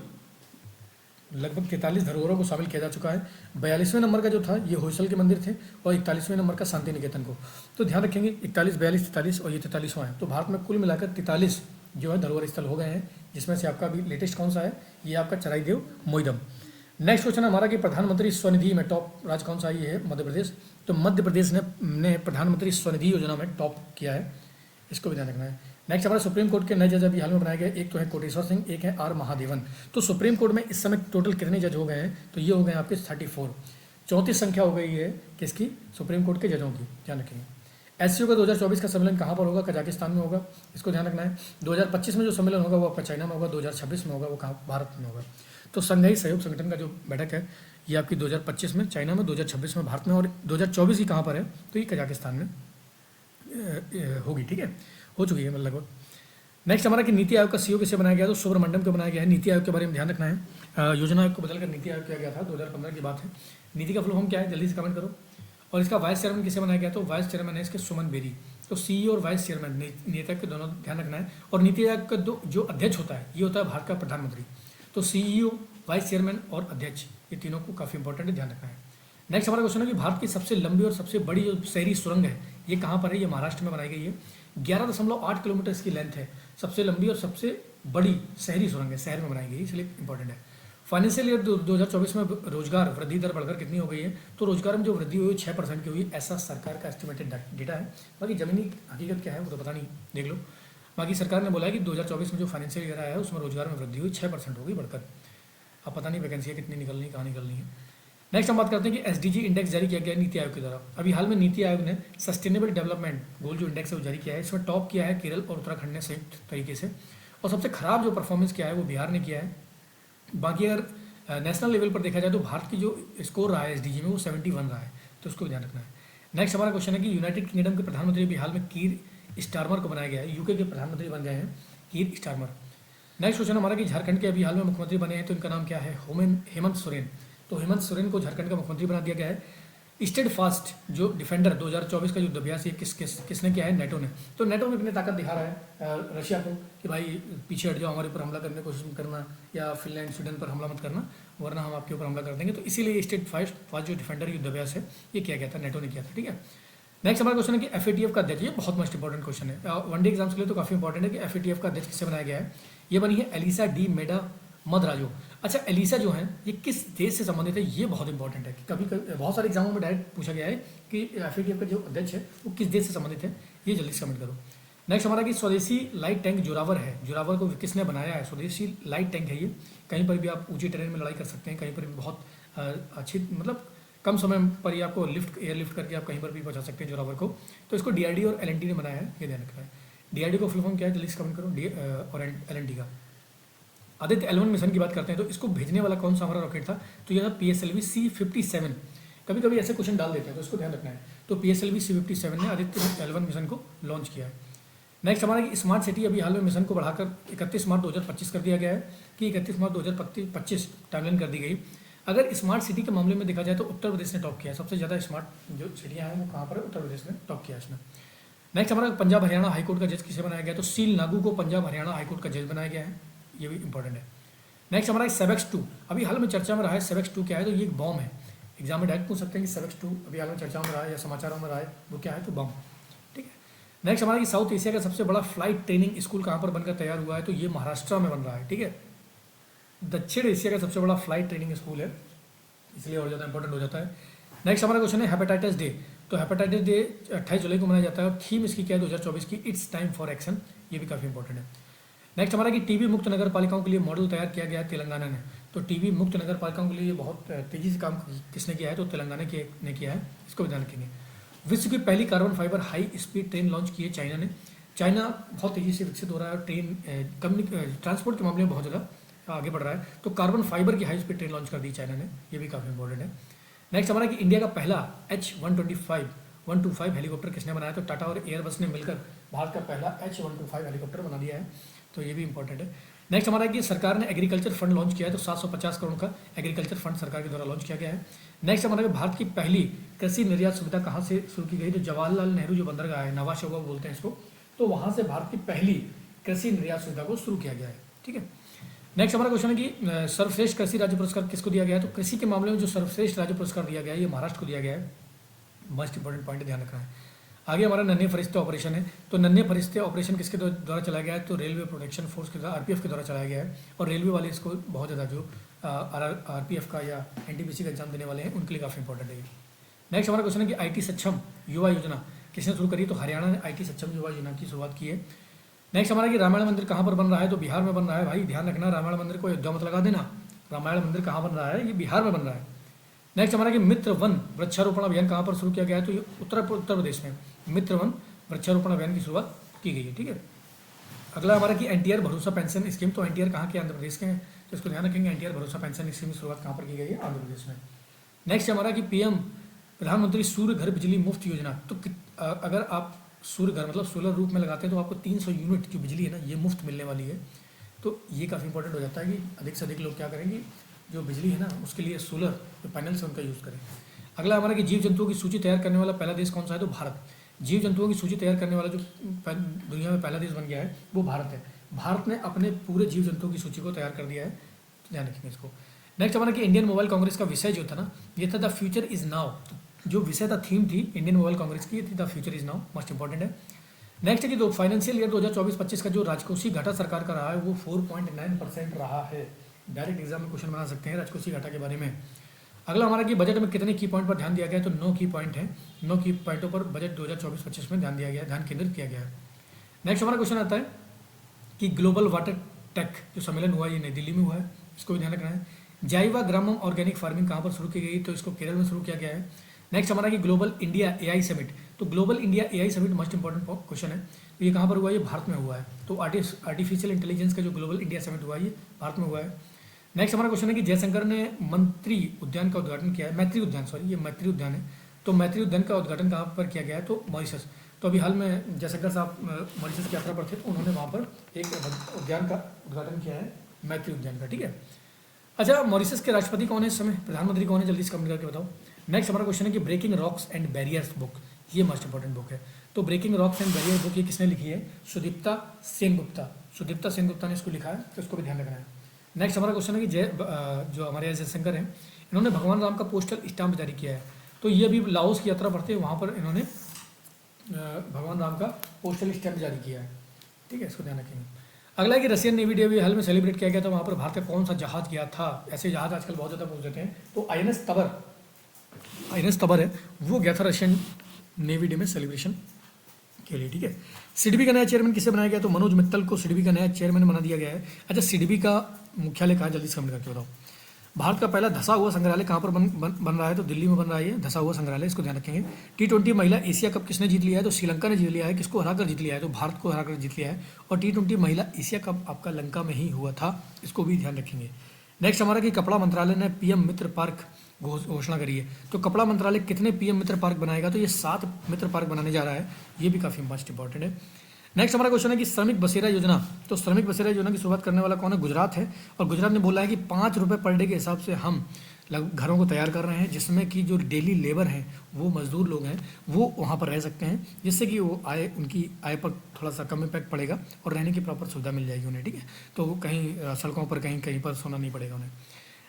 लगभग 43 धरोहरों को शामिल किया जा चुका है। 42वें नंबर का जो था ये होयसल के मंदिर थे और 41वें नंबर का शांति निकेतन को, तो ध्यान रखेंगे 41, 42, 43 और ये 43वां है, तो भारत में कुल मिलाकर 43 जो है धरोहर स्थल हो गए हैं, जिसमें से आपका अभी लेटेस्ट कौन सा है? ये आपका चराईदेव मोइदम। नेक्स्ट क्वेश्चन हमारा कि प्रधानमंत्री स्वनिधि में टॉप राज्य कौन सा? ये है मध्य प्रदेश, तो मध्य प्रदेश ने प्रधानमंत्री स्वनिधि योजना में टॉप किया है, इसको भी ध्यान रखना है। नेक्स्ट हमारा सुप्रीम कोर्ट के नए जज अभी हाल में बनाए गए, एक तो है कोटेश्वर सिंह, एक है आर महादेवन। तो सुप्रीम कोर्ट में इस समय टोटल कितने जज हो गए हैं? तो ये हो गए आपके 34, 34 संख्या हो गई है किसकी? सुप्रीम कोर्ट के जजों की, ध्यान रखेंगे। एससीओ का 2024 का सम्मेलन कहाँ पर होगा? कजाकिस्तान में होगा, इसको ध्यान रखना है। 2025 में जो सम्मेलन होगा वो आपका चाइना में होगा, 2026 में होगा वो कहाँ? भारत में होगा। तो संघाई सहयोग संगठन का जो बैठक है ये आपकी 2025 में चाइना में, 2026 में भारत में, और 2024 ही कहाँ पर है? तो ये कजाकिस्तान में होगी, ठीक है, हो चुकी है मतलब लगभग। नेक्स्ट हमारा कि नीति आयोग का सीईओ किसे बनाया गया? तो सुब्रमण्यम को बनाया गया है। नीति आयोग के बारे में ध्यान रखना है, योजना आयोग को बदलकर नीति आयोग किया गया था, 2015 की बात है। नीति का फुल फॉर्म क्या है? जल्दी से कमेंट करो। और इसका वाइस चेयरमैन किसे बनाया गया? तो वाइस चेयरमैन है इसके सुमन बेरी। तो सीईओ और वाइस चेयरमैन नीति आयोग के दोनों ध्यान रखना है। और नीति आयोग का जो अध्यक्ष होता है ये होता है भारत का प्रधानमंत्री। तो सीईओ, वाइस चेयरमैन और अध्यक्ष, ये तीनों को काफ़ी इंपॉर्टेंट है, ध्यान रखना है। नेक्स्ट हमारा क्वेश्चन है कि भारत की सबसे लंबी और सबसे बड़ी जो शहरी सुरंग है ये कहाँ पर है? ये महाराष्ट्र में बनाई गई है, 11.8 किलोमीटर इसकी लेंथ है, सबसे लंबी और सबसे बड़ी शहरी सुरंग है, शहर में बनाई गई, इसलिए इंपॉर्टेंट है। फाइनेंशियल ईयर 2024 में रोजगार वृद्धि दर बढ़कर कितनी हो गई है? तो रोजगार में जो वृद्धि हुई 6% की हुई, ऐसा सरकार का एस्टिमेटेड डेटा है। बाकी जमीनी हकीकत क्या है वो तो पता नहीं, देख लो। बाकी सरकार ने बोला है कि 2024 में जो फाइनेंशियल ईयर आया है उसमें रोजगार में वृद्धि हुई 6% हो गई बढ़कर। अब पता नहीं वैकेंसियाँ कितनी निकलनी, कहाँ निकलनी है। नेक्स्ट हम बात करते हैं कि एसडीजी इंडेक्स जारी किया गया नीति आयोग के द्वारा। अभी हाल में नीति आयोग ने सस्टेनेबल डेवलपमेंट गोल जो इंडेक्स है वो जारी किया है, इसमें टॉप किया है केरल और उत्तराखंड ने संयुक्त तरीके से, और सबसे खराब जो परफॉर्मेंस किया है वो बिहार ने किया है। बाकी अगर नेशनल लेवल पर देखा जाए तो भारत की जो स्कोर रहा है एसडीजी में वो 71 रहा है, तो उसको ध्यान रखना है। नेक्स्ट हमारा क्वेश्चन है कि यूनाइटेड किंगडम के प्रधानमंत्री भी हाल में कीर स्टारमर को बनाया गया है, यूके के प्रधानमंत्री बन गए हैं कीर स्टारमर। नेक्स्ट क्वेश्चन हमारा कि झारखंड के अभी हाल में मुख्यमंत्री बने हैं, तो इनका नाम क्या है? हेमंत सोरेन। तो हेमंत सोरेन को झारखंड का मुख्यमंत्री बना दिया गया है। स्टेड फास्ट जो डिफेंडर 2024 का युद्ध अभ्यास ये किसने किया है? नेटो ने। तो नेटो में अपनी ताकत दिखा रहा है रशिया को कि भाई पीछे हट जाओ, हमारे ऊपर हमला करने की कोशिश मत करना, या फिनलैंड स्वीडन पर हमला मत करना, वरना हम आपके ऊपर हमला कर देंगे। तो इसीलिए स्टेड फास्ट जो डिफेंडर युद्ध अभ्यास है ये किया गया था, नेटो ने किया था, ठीक है। नेक्स्ट हमारा क्वेश्चन है कि एफएटीएफ का अध्यक्ष, ये बहुत मोस्ट इंपॉर्टेंट क्वेश्चन है वनडे एग्जाम्स के लिए, तो काफी इंपॉर्टेंट है कि एफएटीएफ का अध्यक्ष किससे बनाया गया है? ये बनी है एलिसा डी मेडा मदराजो। अच्छा, एलिसा जो है ये किस देश से संबंधित है, ये बहुत इंपॉर्टेंट है कि कभी कभी बहुत सारे एग्जामों में डायरेक्ट पूछा गया है कि एफएटीएफ का जो अध्यक्ष है वो किस देश से संबंधित है, ये जल्दी से कमेंट करो। नेक्स्ट हमारा कि स्वदेशी लाइट टैंक जोरावर है, जोरावर को किसने बनाया है, स्वदेशी लाइट टैंक है ये। कहीं पर भी आप ऊंचे टेरेन में लड़ाई कर सकते हैं, कहीं पर भी बहुत अच्छी मतलब कम समय पर ही आपको एयर लिफ्ट करके आप कहीं पर भी पहुंचा सकते हैं जोरावर को। तो इसको डीआरडी और एलएनटी ने बनाया है, ये ध्यान रखना है। डीआरडी को फुल फॉर्म क्या है, जल्दी से कमेंट करो। और एलएनटी का आदित्य L1 मिशन की बात करते हैं तो इसको भेजने वाला कौन सा हमारा रॉकेट था, तो यह था PSLV C57। कभी कभी ऐसे क्वेश्चन डाल देते हैं तो इसको ध्यान रखना है। तो PSLV C57 ने आदित्य L1 मिशन को लॉन्च किया है। नेक्स्ट हमारा कि स्मार्ट सिटी अभी हाल में मिशन को बढ़ाकर 31 मार्च 2025 कर दिया गया है कि 31 मार्च 2025 टाइमलाइन कर दी गई। अगर स्मार्ट सिटी के मामले में देखा जाए तो उत्तर प्रदेश ने टॉप किया है, सबसे ज़्यादा स्मार्ट जो सिटियाँ हैं वो कहाँ पर है, उत्तर प्रदेश ने टॉप किया है इसमें। नेक्स्ट हमारा पंजाब हरियाणा हाईकोर्ट का जज किसे बनाया गया, तो सील नागू को पंजाब हरियाणा हाईकोर्ट का जज बनाया गया है, ये भी इंपॉर्टेंट है। नेक्स्ट हमारा सेवेक्स 2 अभी हाल में चर्चा में रहा है। सेवेक्स 2 क्या है, तो ये एक बॉम्ब है, एग्जाम में डायरेक्ट पूछ सकते हैं कि सेवेक्स 2 अभी हाल में चर्चा में रहा है या समाचारों में रहा है, वो क्या है, तो बॉम्ब। ठीक है। नेक्स्ट हमारा कि साउथ एशिया का सबसे बड़ा फ्लाइट ट्रेनिंग स्कूल कहाँ पर बनकर तैयार हुआ है, तो ये महाराष्ट्र में बन रहा है। ठीक है, दक्षिण एशिया का सबसे बड़ा फ्लाइट ट्रेनिंग स्कूल है, इसलिए और ज़्यादा इंपॉर्टेंट हो जाता है। नेक्स्ट हमारा क्वेश्चन है हेपेटाइटिस डे, तो हेपेटाइटिस डे 28 जुलाई को मनाया जाता है और थीम इसकी क्या है 2024 की, इट्स टाइम फॉर एक्शन, ये भी काफ़ी इंपॉर्टेंट है। नेक्स्ट हमारा कि टीबी मुक्त नगर पालिकाओं के लिए मॉडल तैयार किया गया है तेलंगाना ने, तो टीबी मुक्त नगर पालिकाओं के लिए बहुत तेज़ी से काम किसने किया है, तो तेलंगाना ने किया है, इसको भी ध्यान रखेंगे। विश्व की पहली carbon fibre high speed train launch की है चाइना ने। चाइना बहुत तेज़ी से विकसित हो रहा है और ट्रांसपोर्ट के मामले में बहुत ज़्यादा आगे बढ़ रहा है, तो कार्बन फाइबर की हाई स्पीड ट्रेन लॉन्च कर दी चाइना ने, ये भी काफ़ी इंपॉर्टेंट है। नेक्स्ट हमारा कि इंडिया का पहला H125 हेलीकॉप्टर किसने बनाया, तो टाटा और एयरबस ने मिलकर भारत का पहला H125 हेलीकॉप्टर बना दिया है, तो ये भी इंपॉर्टेंट है। नेक्स्ट हमारा कि सरकार ने एग्रीकल्चर फंड लॉन्च किया है, तो 750 करोड़ का एग्रीकल्चर फंड सरकार के द्वारा लॉन्च किया गया है। नेक्स्ट हमारा कि भारत की पहली कृषि निर्यात सुविधा कहाँ से शुरू की गई, तो जवाहरलाल नेहरू जो बंदरगाह है, नवा शोभा बोलते हैं इसको, तो वहाँ से भारत की पहली कृषि निर्यात सुविधा को शुरू किया गया है। ठीक है। नेक्स्ट हमारा क्वेश्चन है कि सर्वश्रेष्ठ कृषि राज्य पुरस्कार किसको दिया गया है, तो कृषि के मामले में जो सर्वश्रेष्ठ राज्य पुरस्कार दिया गया है ये महाराष्ट्र को दिया गया है, मोस्ट इंपॉर्टेंट पॉइंट ध्यान रखना है। आगे हमारा नन्हे फरिश्ते ऑपरेशन है, तो नन्हे फरिश्ते ऑपरेशन किसके द्वारा चलाया गया है, तो रेलवे प्रोटेक्शन फोर्स के द्वारा RPF के द्वारा चलाया गया है, और रेलवे वाले इसको बहुत ज़्यादा जो RPF का या NTPC का एग्जाम देने वाले हैं उनके लिए काफ़ी इंपॉर्टेंट है। नेक्स्ट हमारा क्वेश्चन है कि IT सक्षम युवा योजना किसने शुरू करी, तो हरियाणा ने IT सक्षम युवा योजना की शुरुआत की है। नेक्स्ट हमारा कि रामायण मंदिर कहाँ पर बन रहा है, तो बिहार में बन रहा है, भाई ध्यान रखना, रामायण मंदिर को अयोध्या मत लगा देना, रामायण मंदिर कहाँ बन रहा है, ये बिहार में बन रहा है। नेक्स्ट हमारा कि मित्र वन वृक्षारोपण अभियान कहाँ पर शुरू किया गया है, तो ये उत्तर प्रदेश में मित्र वन वृक्षारोपण अभियान की शुरुआत की गई है। ठीक है। अगला हमारा कि NTR भरोसा पेंशन स्कीम, तो NTR कहाँ के, आंध्र प्रदेश के हैं, तो इसको ध्यान रखेंगे। NTR भरोसा पेंशन स्कीम की शुरुआत कहाँ पर की गई है, आंध्र प्रदेश में। नेक्स्ट हमारा कि PM प्रधानमंत्री सूर्य घर बिजली मुफ्त योजना, तो अगर आप सूर्य घर मतलब सोलर रूप में लगाते हैं तो आपको 300 यूनिट जो बिजली है ना ये मुफ्त मिलने वाली है, तो ये काफ़ी इंपॉर्टेंट हो जाता है कि अधिक से अधिक लोग क्या करेंगे, जो बिजली है ना उसके लिए सोलर जो पैनल से उनका यूज़ करें। अगला हमारा कि जीव जंतुओं की सूची तैयार करने वाला पहला देश कौन सा है, तो भारत। जीव जंतुओं की सूची तैयार करने वाला जो दुनिया में पहला देश बन गया है वो भारत है। भारत ने अपने पूरे जीव जंतुओं की सूची को तैयार कर दिया है, ध्यान रखेंगे इसको। नेक्स्ट हमारा कि इंडियन मोबाइल कांग्रेस का विषय जो था ना ये था द फ्यूचर इज नाउ, जो विषय था, थीम थी इंडियन मोबाइल कांग्रेस की, ये थी the future is now, most important है। नेक्स्ट है कि फाइनेंशियल ईयर 2024-25 का जो राजकोषीय घाटा सरकार का रहा है वो 4.9% रहा है। डायरेक्ट एग्जाम में क्वेश्चन बना सकते हैं राजकोषीय घाटा के बारे में। अगला हमारा कि बजट में कितने की पॉइंट पर ध्यान दिया गया है, तो 9 की पॉइंट है, 9 की पॉइंटों पर बजट 2024-25 में ध्यान दिया गया है, ध्यान केंद्रित किया गया है। नेक्स्ट हमारा क्वेश्चन आता है कि ग्लोबल वाटर टेक जो सम्मेलन हुआ है ये नई दिल्ली में हुआ है, इसको भी ध्यान रखना है। जाइवा ग्रामम ऑर्गेनिक फार्मिंग कहाँ पर शुरू की गई, तो इसको केरल में शुरू किया गया है। नेक्स्ट हमारा कि ग्लोबल इंडिया AI समिट, तो global India AI summit most important question है, तो ये कहाँ पर हुआ है, ये भारत में हुआ है। तो आर्टिफिशियल इंटेलिजेंस का जो ग्लोबल इंडिया समिट हुआ है ये भारत में हुआ है। नेक्स्ट हमारा क्वेश्चन है कि जयशंकर ने मैत्री उद्यान का उद्घाटन किया है, मैत्री उद्यान सॉरी ये मैत्री उद्यान है, तो मैत्री उद्यान का उद्घाटन कहाँ पर किया गया है, तो मॉरिशस। तो अभी हाल में जयशंकर साहब मॉरिशस की यात्रा पर थे, तो उन्होंने वहाँ पर एक उद्यान का उद्घाटन किया है, मैत्री उद्यान का। ठीक है। अच्छा, मॉरिशस के राष्ट्रपति कौन है इस समय, प्रधानमंत्री कौन है, जल्दी से कमेंट करके बताओ। नेक्स्ट हमारा क्वेश्चन है कि breaking rocks and barriers book, ये मोस्ट इंपॉर्टेंट बुक है, तो breaking rocks and barrier book ये किसने लिखी है, सुदीप्ता सेनगुप्ता ने इसको लिखा है, तो इसको भी ध्यान रखना है। नेक्स्ट हमारा क्वेश्चन है कि जो हमारे जयशंकर हैं इन्होंने भगवान राम का पोस्टल स्टाम्प जारी किया है, तो ये अभी लाओस की यात्रा पर थे, वहाँ पर इन्होंने भगवान राम का पोस्टल स्टैम्प जारी किया है। ठीक है, इसको ध्यान रखेंगे। अगला है कि रशियन नेवी डे भी हाल में सेलिब्रेट किया गया था, वहाँ पर भारत का कौन सा जहाज गया था? ऐसे जहाज आजकल बहुत ज़्यादा पूछ देते हैं। तो आईएनएस तबर है, वो गया था रशियन नेवी डे में सेलिब्रेशन के लिए, ठीक है। सिडबी का नया चेयरमैन किसे बनाया गया? तो मनोज मित्तल को सिडबी का नया चेयरमैन बना दिया गया है। अच्छा, सिडबी का मुख्यालय कहाँ, जल्दी से कमेंट करके बताओ। भारत का पहला धसा हुआ संग्रहालय कहाँ पर बन रहा है? तो दिल्ली में बन रहा है ये धसा हुआ संग्रहालय, इसको ध्यान रखेंगे। T20 महिला एशिया कप किसने जीत लिया है? तो श्रीलंका ने जीत लिया है। किसको हराकर जीत लिया है? तो भारत को हराकर जीत लिया है। और T20 महिला एशिया कप आपका लंका में ही हुआ था, इसको भी ध्यान रखेंगे। नेक्स्ट हमारा कि कपड़ा मंत्रालय ने पीएम मित्र पार्क घोषणा करी है। तो कपड़ा मंत्रालय कितने पीएम मित्र पार्क बनाएगा? तो ये 7 मित्र पार्क बनाने जा रहा है, ये भी काफ़ी मस्ट इंपॉर्टेंट है। नेक्स्ट हमारा क्वेश्चन है कि श्रमिक बसेरा योजना, तो श्रमिक बसेरा योजना की शुरुआत करने वाला कौन है? गुजरात है। और गुजरात ने बोला है कि 5 रुपये पर डे के हिसाब से हम घरों को तैयार कर रहे हैं, जिसमें कि जो डेली लेबर हैं, वो मजदूर लोग हैं, वो वहाँ पर रह सकते हैं, जिससे कि वो उनकी आय पर थोड़ा सा कम इम्पैक्ट पड़ेगा और रहने की प्रॉपर सुविधा मिल जाएगी उन्हें, ठीक है। तो कहीं सड़कों पर कहीं पर सोना नहीं पड़ेगा उन्हें।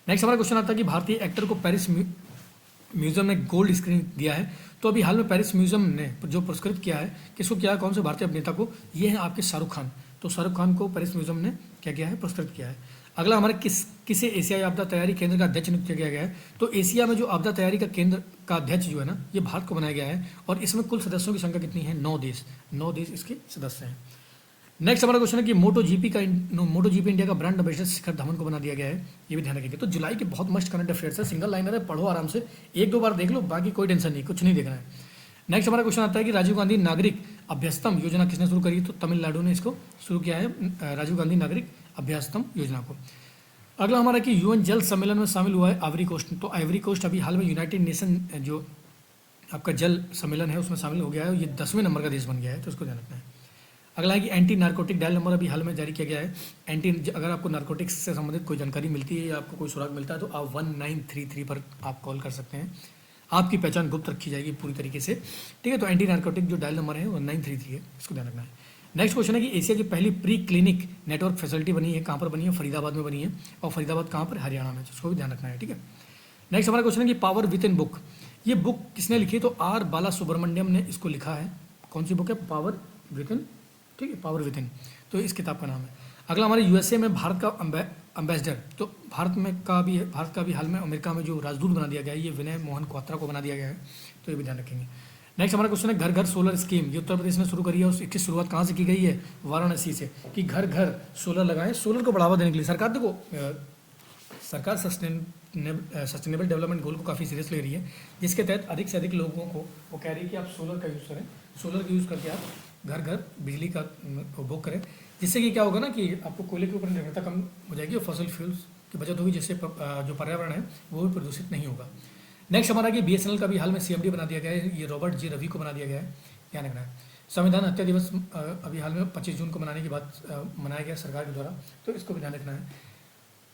नेक्स्ट हमारा क्वेश्चन आता है कि भारतीय एक्टर को पेरिस म्यूजियम ने गोल्ड स्क्रीन दिया है। तो अभी हाल में पेरिस म्यूजियम ने जो पुरस्कृत किया है, किसको किया है, कौन से भारतीय अभिनेता को? ये है आपके शाहरुख खान। तो शाहरुख खान को पेरिस म्यूजियम ने क्या किया है? पुरस्कृत किया है। अगला हमारे किसे एशियाई आपदा तैयारी केंद्र का अध्यक्ष नियुक्त किया गया है? तो एशिया में जो आपदा तैयारी का केंद्र का अध्यक्ष जो है ना, ये भारत को बनाया गया है। और इसमें कुल सदस्यों की संख्या कितनी है? 9 देश इसके सदस्य हैं। नेक्स्ट हमारा क्वेश्चन है कि मोटो जीपी इंडिया का ब्रांड एम्बेसडर शिखर धवन को बना दिया गया है, ये भी ध्यान रखेंगे। तो जुलाई के बहुत मस्ट करंट अफेयर्स है, सिंगल लाइनर है, पढ़ो आराम से, 1-2 बार देख लो, बाकी कोई टेंशन नहीं, कुछ नहीं देखना है। नेक्स्ट हमारा क्वेश्चन आता है कि राजीव गांधी नागरिक अभ्यस्तम योजना किसने शुरू करी? तो तमिलनाडु ने इसको शुरू किया है, राजीव गांधी नागरिक अभ्यस्तम योजना को। अगला हमारा कि यूएन जल सम्मेलन में शामिल हुआ है आइवरी कोस्ट। तो आइवरी कोस्ट अभी हाल में यूनाइटेड नेशन जो आपका जल सम्मेलन है उसमें शामिल हो गया है, ये 10वें नंबर का देश बन गया है, तो इसको ध्यान रखना है। अगला है कि एंटी नारकोटिक डायल नंबर अभी हाल में जारी किया गया है। अगर आपको नारकोटिक्स से संबंधित कोई जानकारी मिलती है या आपको कोई सुराग मिलता है तो आप 1933 पर आप कॉल कर सकते हैं, आपकी पहचान गुप्त रखी जाएगी पूरी तरीके से, ठीक है। तो एंटी नारकोटिक जो डायल नंबर है 1933 है, इसको ध्यान रखना है। नेक्स्ट क्वेश्चन है कि एशिया की पहली प्री क्लिनिक नेटवर्क फैसिलिटी बनी है, कहाँ पर बनी है? फरीदाबाद में बनी है। और फरीदाबाद कहाँ पर? हरियाणा में, इसको भी ध्यान रखना है, ठीक है। नेक्स्ट हमारा क्वेश्चन है कि पावर विद इन बुक, ये बुक किसने लिखी है? तो आर बाला सुब्रमण्यम ने इसको लिखा है। कौन सी बुक है? पावर विद इन, ठीक है, पावर विद इन, तो इस किताब का नाम है। अगला हमारे यूएसए में भारत का एम्बेसडर, तो भारत का भी हाल में अमेरिका में जो राजदूत बना दिया गया है, ये विनय मोहन क्वात्रा को बना दिया गया है, तो ये भी ध्यान रखेंगे। नेक्स्ट हमारा क्वेश्चन है घर घर सोलर स्कीम, ये उत्तर प्रदेश ने शुरू करी है और इसकी शुरुआत कहाँ से की गई है? वाराणसी से, कि घर घर सोलर लगाएं, सोलर को बढ़ावा देने के लिए सरकार सस्टेनेबल डेवलपमेंट गोल को काफ़ी सीरियस ले रही है, जिसके तहत अधिक से अधिक लोगों को वो कह रही है कि आप सोलर का यूज़ करें, सोलर का यूज़ करके आप घर घर बिजली का उपभोग करें, जिससे कि क्या होगा ना कि आपको कोयले के ऊपर निर्भरता कम हो जाएगी और फॉसिल फ्यूल्स की बचत होगी, जिससे जो पर्यावरण है वो भी प्रदूषित नहीं होगा। नेक्स्ट हमारा कि बीएसएनएल का भी हाल में सीएमडी बना दिया गया है, ये रॉबर्ट जी रवि को बना दिया गया है, ध्यान रखना है। संविधान हत्या दिवस अभी हाल में 25 जून को मनाने की बात मनाया गया सरकार के द्वारा, तो इसको भी ध्यान रखना है।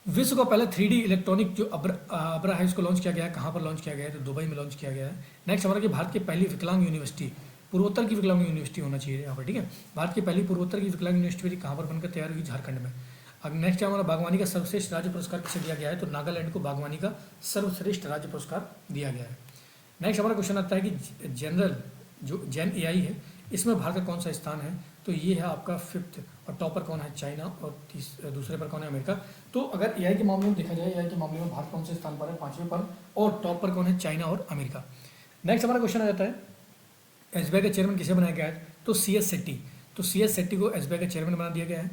विश्व का पहला 3D इलेक्ट्रॉनिक जो अब्रा है, इसको लॉन्च किया गया है, कहाँ पर लॉन्च किया गया है? तो दुबई में लॉन्च किया गया है। नेक्स्ट हमारा कि भारत की पहली विकलांग यूनिवर्सिटी, पूर्वोत्तर की विकलांग यूनिवर्सिटी होना चाहिए यहाँ पर, ठीक है। भारत की पहली पूर्वोत्तर की विकलांग यूनिवर्सिटी कहाँ पर बनकर तैयार हुई? झारखंड में। अब नेक्स्ट हमारा बागवानी का सर्वश्रेष्ठ राज्य पुरस्कार किसे दिया गया है? तो नागालैंड को बागवानी का सर्वश्रेष्ठ राज्य पुरस्कार दिया गया है। नेक्स्ट हमारा क्वेश्चन आता है कि जनरल जो जैन एआई है, इसमें भारत का कौन सा स्थान है? तो ये है आपका 5th, और टॉपर कौन है? चाइना, और दूसरे पर कौन है? अमेरिका। तो अगर एआई के मामले में देखा जाए, एआई के मामले में भारत कौन से स्थान पर है? 5वें पर, और टॉप पर कौन है? चाइना और अमेरिका। नेक्स्ट हमारा क्वेश्चन आ जाता है एसबीआई का चेयरमैन किसे बनाया गया है? तो सीएस शेट्टी, तो सीएस शेट्टी को एसबीआई का चेयरमैन बना दिया गया है।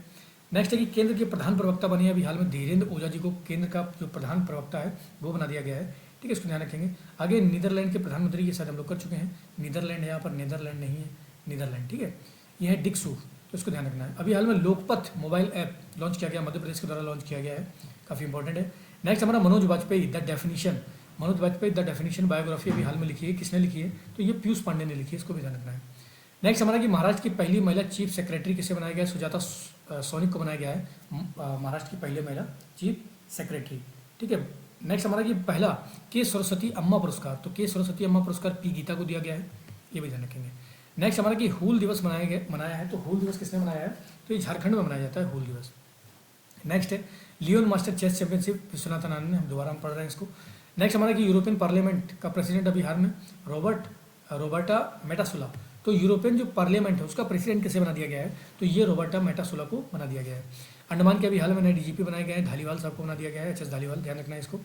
नेक्स्ट है कि केंद्र के प्रधान प्रवक्ता बने अभी हाल में धीरेन्द्र ओझा जी को केंद्र का जो प्रधान प्रवक्ता है वो बना दिया गया है, ठीक है, इसको ध्यान रखेंगे। आगे नीदरलैंड के प्रधानमंत्री ये शायद हम लोग कर चुके हैं, नीदरलैंड है यहाँ पर, नीदरलैंड नहीं है, नीदरलैंड, ठीक है, ये है डिक सूफ, तो इसको ध्यान रखना है। अभी हाल में लोकपथ मोबाइल ऐप लॉन्च किया गया, मध्य प्रदेश के द्वारा लॉन्च किया गया है, काफ़ी इंपॉर्टेंट है। नेक्स्ट हमारा Manoj Vajpayee the definition biography अभी हाल में लिखी है, किसने लिखी है? तो ये पीयूष पांडे ने लिखी है, इसको भी ध्यान रखना है। नेक्स्ट हमारा कि महाराष्ट्र की पहली महिला चीफ सेक्रेटरी किसे बनाया गया है? सुजाता सोनिक को बनाया गया है, महाराष्ट्र की पहली महिला चीफ सेक्रेटरी, ठीक है। नेक्स्ट हमारा कि पहला के सरस्वती अम्मा पुरस्कार, तो के सरस्वती अम्मा पुरस्कार पी गीता को दिया गया है, ये भी ध्यान रखेंगे। नेक्स्ट हमारा कि हूल दिवस मनाया है, तो हूल दिवस किसने मनाया है? तो ये झारखंड में मनाया जाता है हूल दिवस। नेक्स्ट है Leon master chess championship, Viswanathan Anand ने, हम दोबारा हम पढ़ रहे हैं इसको। नेक्स्ट हमारा कि यूरोपियन पार्लियामेंट का प्रेसिडेंट अभी हाल में रॉबर्टा मेटासोला, तो यूरोपियन जो पार्लियामेंट है उसका प्रेसिडेंट किसे बना दिया गया है, तो ये रॉबर्टा मेटासोला को बना दिया गया है। अंडमान के अभी हाल में नए डीजीपी बनाए गए हैं, धालीवाल साहब को बना दिया गया है, एच धालीवाल, ध्यान रखना है इसको।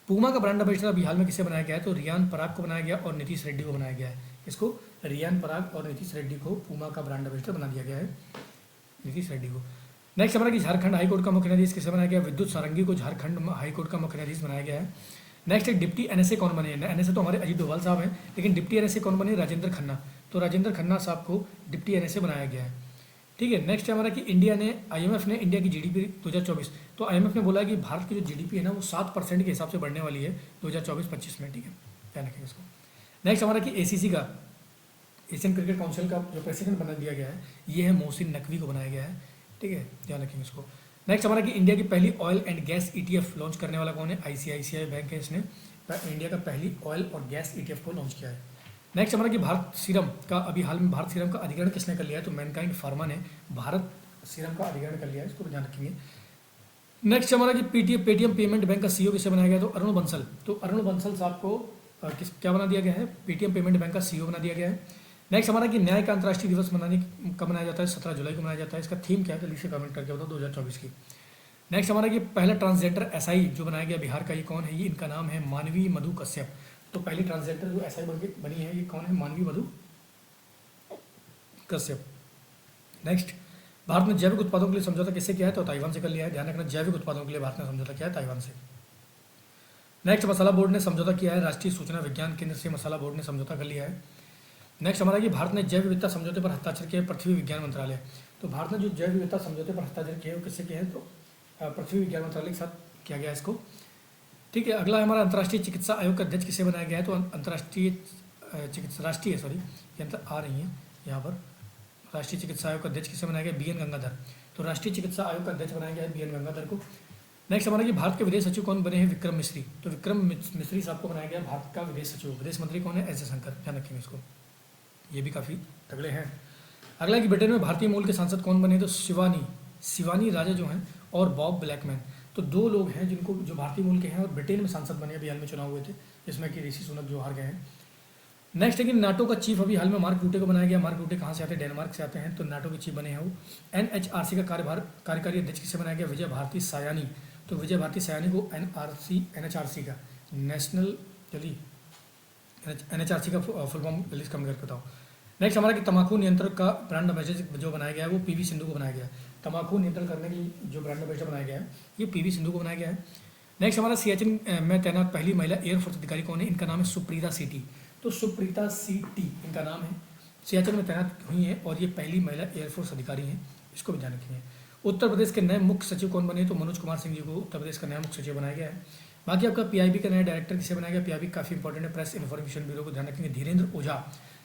पूमा का ब्रांड एम्बेसडर अभी हाल में किसे बनाया गया है, तो रियान पराग को बनाया गया और नीतीश रेड्डी को बनाया गया है। इसको रियान पराग और नीतीश रेड्डी को पूमा का ब्रांड एम्बेसडर बना दिया गया है, नीतीश रेड्डी को। नेक्स्ट हमारा कि झारखंड हाईकोर्ट का मुख्य न्यायाधीश किसे बनाया गया, विद्युत सारंगी को झारखंड हाईकोर्ट का मुख्य न्यायाधीश बनाया गया है। नेक्स्ट एक डिप्टी एनएसए कौन बने, एनएसए तो हमारे अजीत डोभाल साहब हैं, लेकिन डिप्टी एनएसए कौन बने, राजेंद्र खन्ना। तो राजेंद्र खन्ना साहब को डिप्टी एनएसए बनाया गया है। ठीक है, नेक्स्ट है हमारा कि इंडिया ने, आईएमएफ ने इंडिया की जीडीपी 2024, तो आईएमएफ ने बोला कि भारत की जो जीडीपी है ना वो 7% के हिसाब से बढ़ने वाली है 2024-25 में। ठीक है, ध्यान रखेंगे इसको। नेक्स्ट हमारा कि एसीसी का, एशियन क्रिकेट काउंसिल का जो प्रेसिडेंट बना दिया गया है ये है मोहसिन नकवी को बनाया गया है। ठीक है, ध्यान रखेंगे इसको। नेक्स्ट हमारा कि इंडिया की पहली oil and gas ETF launch करने वाला कौन है, आईसीआईसीआई बैंक है, इसने इंडिया का पहली ऑयल और गैस ईटीएफ को लॉन्च किया है। नेक्स्ट हमारा कि भारत सीरम का, अभी हाल में भारत सीरम का अधिग्रहण किसने कर लिया है, तो मैनकाइंड फार्मा ने भारत सीरम का अधिग्रहण कर लिया है, इसको ध्यान रखेंगे। नेक्स्ट हमारा कि पेटीएम पेमेंट बैंक का सीईओ किसे बनाया गया, तो अरुण बंसल। तो अरुण बंसल साहब को क्या बना दिया गया है, पेटीएम पेमेंट बैंक का सीईओ बना दिया गया है। नेक्स्ट हमारा कि न्याय का अंतर्राष्ट्रीय दिवस मनाने कब मनाया जाता है, 17 जुलाई को मनाया जाता है। इसका थीम क्या है, जल्दी से कमेंट करके बताओ 2024 की। नेक्स्ट हमारा कि पहला ट्रांसजेंडर एसआई जो बनाया गया बिहार का, ये कौन है, ये इनका नाम है मानवी मधु कश्यप। तो पहली ट्रांसजेंडर जो एसआई बनी है ये कौन है, मानवी मधु कश्यप। नेक्स्ट, भारत ने जैविक उत्पादों के लिए समझौता किससे किया है, तो ताइवान से कर लिया है। ध्यान रखना, जैविक उत्पादों के लिए भारत ने समझौता किया है ताइवान से। नेक्स्ट, मसाला बोर्ड ने समझौता किया है राष्ट्रीय सूचना विज्ञान केंद्र से, मसाला बोर्ड ने समझौता कर लिया है। नेक्स्ट हमारा कि भारत ने जैव विविधता समझौते पर हस्ताक्षर किया है पृथ्वी विज्ञान मंत्रालय। तो भारत ने जो जैव विविधता समझौते पर हस्ताक्षर किया है वो किससे किया है, तो पृथ्वी विज्ञान मंत्रालय के साथ किया गया है इसको। ठीक है, अगला हमारा अंतर्राष्ट्रीय चिकित्सा आयोग का अध्यक्ष किसे बनाया गया है, तो अंतर्राष्ट्रीय राष्ट्रीय सॉरी ये अंतर आ रही है यहाँ पर, राष्ट्रीय चिकित्सा आयोग का अध्यक्ष किसे बनाया गया, बीएन गंगाधर। तो राष्ट्रीय चिकित्सा आयोग का अध्यक्ष बनाया गया है बीएन गंगाधर को। नेक्स्ट हमारा कि भारत के विदेश सचिव कौन बने हैं, विक्रम मिश्री। तो विक्रम मिश्री साहब को बनाया गया भारत का विदेश सचिव। विदेश मंत्री कौन है, एस जयशंकर, ध्यान रखेंगे इसको, ये भी काफ़ी तगड़े हैं। अगला कि ब्रिटेन में भारतीय मूल के सांसद कौन बने, तो शिवानी राजा जो हैं और बॉब ब्लैकमैन। तो दो लोग हैं जिनको जो भारतीय मूल के हैं और ब्रिटेन में सांसद बने, अभी हाल में चुनाव हुए थे जिसमें कि ऋषि सुनक जो हार गए हैं। नेक्स्ट है कि नाटो का चीफ अभी हाल में मार्क रूटे को बनाया गया। मार्क रूटे कहाँ से आते हैं, डेनमार्क से आते हैं, तो नाटो के चीफ बने हैं वो। एनएचआरसी का कार्यकारी अध्यक्छ किसे बनाया गया, विजय भारती सायानी। तो विजय भारती सायानी को एनएचआरसी का नेशनल एनएचआरसी का फुल फॉर्म जल्दी कम करके बताओ। नेक्स्ट हमारा कि तंबाकू नियंत्रण का ब्रांड एम्बेसडर जो बनाया गया है वो पीवी सिंधु को बनाया गया है। तंबाकू नियंत्रण करने की जो ब्रांड एम्बेसडर बनाया गया है ये पीवी सिंधु को बनाया गया है। नेक्स्ट हमारा सियाचिन में तैनात पहली महिला एयरफोर्स अधिकारी कौन है, इनका नाम है सुप्रीता सीटी। तो सुप्रीता सीटी इनका नाम है, सियाचिन में तैनात हुई है और ये पहली महिला एयरफोर्स अधिकारी हैं, इसको भी ध्यान रखिए। उत्तर प्रदेश के नए मुख्य सचिव कौन बने, तो मनोज कुमार सिंह जी को उत्तर प्रदेश का नया मुख्य सचिव बनाया गया है। बाकी आपका पीआईबी का नया डायरेक्टर किसे बनाया गया, पीआईबी काफ़ी इंपॉर्टेंट है, प्रेस इन्फॉर्मेशन ब्यूरो को ध्यान रखेंगे, धीरेन्द्र ओझा।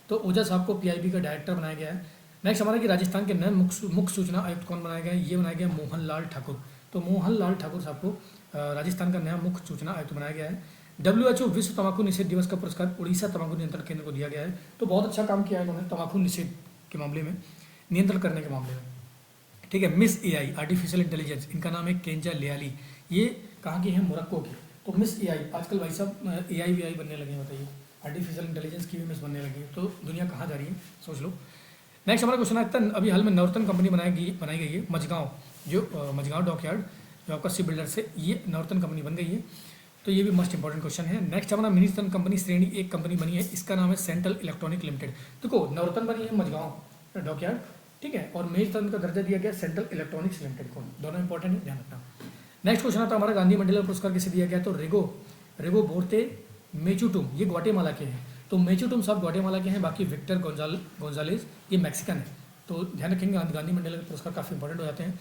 तो ओझा साहब को पीआईबी का डायरेक्टर बनाया गया है। नेक्स्ट हमारा कि राजस्थान के नए मुख्य सूचना आयुक्त कौन बनाया गया है, ये बनाया गया मोहन लाल ठाकुर। तो मोहन लाल ठाकुर साहब को राजस्थान का नया मुख्य सूचना आयुक्त बनाया गया है। WHO विश्व तंबाकू निषेध दिवस का पुरस्कार उड़ीसा तंबाकू नियंत्रण केंद्र को दिया गया है। तो बहुत अच्छा काम किया है इन्होंने तंबाकू निषेध के मामले में, नियंत्रण करने के मामले में। ठीक है, मिस एआई आर्टिफिशियल इंटेलिजेंस, इनका नाम है केंजा लियाली, ये कहाँ की है, मोरक्को की। तो मिस एआई, आजकल भाई साहब एआई वी आई बनने लगे हैं, बताइए आर्टिफिशियल इंटेलिजेंस की भी मिस बनने लगी है, तो दुनिया कहाँ जा रही है सोच लो। नेक्स्ट हमारा क्वेश्चन आता है, अभी हाल में नॉर्थन कंपनी बनाई गई है मझगांव, जो मझगांव डॉकयार्ड जो आपका शिप बिल्डर से, ये नॉर्थन कंपनी बन गई है। तो ये भी मोस्ट इंपॉर्टेंट क्वेश्चन है। नेक्स्ट हमारा मिनीतन कंपनी श्रेणी एक कंपनी बनी है, इसका नाम है सेंट्रल इलेक्ट्रॉनिक लिमिटेड। देखो नॉर्थन बनी है मझगांव डॉकयार्ड, ठीक है, और मिनीतन का दर्जा दिया गया सेंट्रल इलेक्ट्रॉनिक्स लिमिटेड को, दोनों इंपॉर्टेंट है, ध्यान रखना। नेक्स्ट क्वेश्चन आता है हमारा गांधी मंडेला पुरस्कार किसे दिया गया, तो रेगो बोर्ते मेचुटुम, ये ग्वाटेमाला के हैं। तो मेचुटुम साहब ग्वाटेमाला के हैं, बाकी विक्टर गोंजालेस ये मैक्सिकन है। तो ध्यान रखेंगे गांधी मंडेला के पुरस्कार काफ़ी इंपॉर्टेंट हो जाते हैं।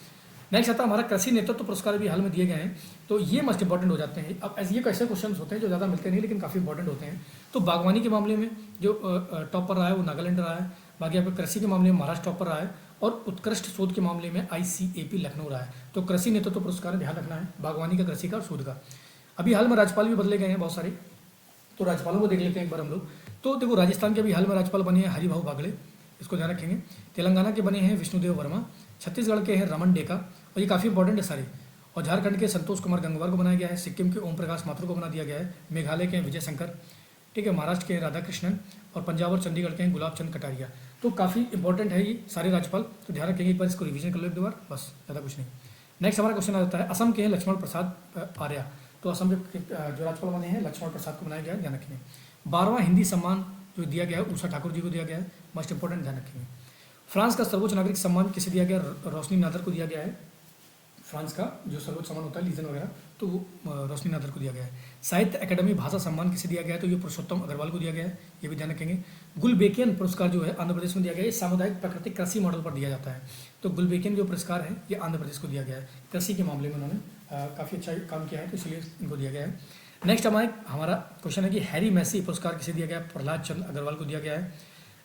नेक्स्ट आता है हमारा कृषि नेतृत्व पुरस्कार भी हाल में दिए गए हैं, तो ये मस्ट इंपॉर्टेंट हो जाते हैं। अब ऐसे ये कैसे क्वेश्चन होते हैं जो ज़्यादा मिलते नहीं लेकिन काफ़ी इंपॉर्टेंट होते हैं। तो बागवानी के मामले में जो टॉप पर रहा है वो नागालैंड रहा है, बाकी आपको कृषि के मामले में महाराष्ट्र टॉप पर रहा है, और उत्कृष्ट शोध के मामले में ICAP लखनऊ रहा है। तो कृषि नेतृत्व पुरस्कार ध्यान रखना है, बागवानी का, कृषि का और शोध का। अभी हाल में राज्यपाल भी बदले गए हैं बहुत सारे, तो राज्यपालों को देख लेते हैं एक बार हम लोग। तो देखो राजस्थान के अभी हाल में राज्यपाल बने हैं हरिभाऊ बागड़े, इसको ध्यान रखेंगे। तेलंगाना के बने हैं विष्णुदेव वर्मा, छत्तीसगढ़ के हैं रमन डेका, और ये काफ़ी इंपॉर्टेंट है सारे। और झारखंड के संतोष कुमार गंगवार को बनाया गया है, सिक्किम के ओम प्रकाश माथुर को बना दिया गया है, मेघालय के विजय शंकर, ठीक है, महाराष्ट्र के राधाकृष्णन, और पंजाब और चंडीगढ़ के हैं गुलाब चंद कटारिया। तो काफ़ी इंपॉर्टेंट है ये सारे राज्यपाल, तो ध्यान रखेंगे, एक बार इसको रिवीजन कर लो एक दो बार, बस ज़्यादा कुछ नहीं। नेक्स्ट हमारा क्वेश्चन आ जाता है, असम के हैं लक्ष्मण प्रसाद आर्या, तो असम के जो राज्यपाल बने हैं लक्ष्मण प्रसाद को बनाया गया है, ध्यान रखेंगे। 12वां हिंदी सम्मान जो दिया गया है उषा ठाकुर जी को दिया गया है, मोस्ट इंपॉर्टेंट, ध्यान रखेंगे। फ्रांस का सर्वोच्च नागरिक सम्मान किसे दिया गया? रोशनी नादर को दिया गया है। फ्रांस का जो सर्वोच्च सम्मान होता है लीजन वगैरह, तो वो रोशनी नादर को दिया गया है। साहित्य अकेडमी भाषा सम्मान किसे दिया गया है? तो ये पुरुषोत्तम अग्रवाल को दिया गया है, ये भी ध्यान रखेंगे। गुलबेकियन पुरस्कार जो है आंध्र प्रदेश में दिया गया है, ये सामुदायिक प्राकृतिक कृषि मॉडल पर दिया जाता है। तो गुलबेकियन जो पुरस्कार है ये आंध्र प्रदेश को दिया गया है, कृषि के मामले में उन्होंने काफ़ी अच्छा काम किया है, तो इसलिए इनको दिया गया है। नेक्स्ट हमारा क्वेश्चन है कि हैरी मैसी पुरस्कार किसे दिया गया है? प्रहलाद चंद्र अग्रवाल को दिया गया है।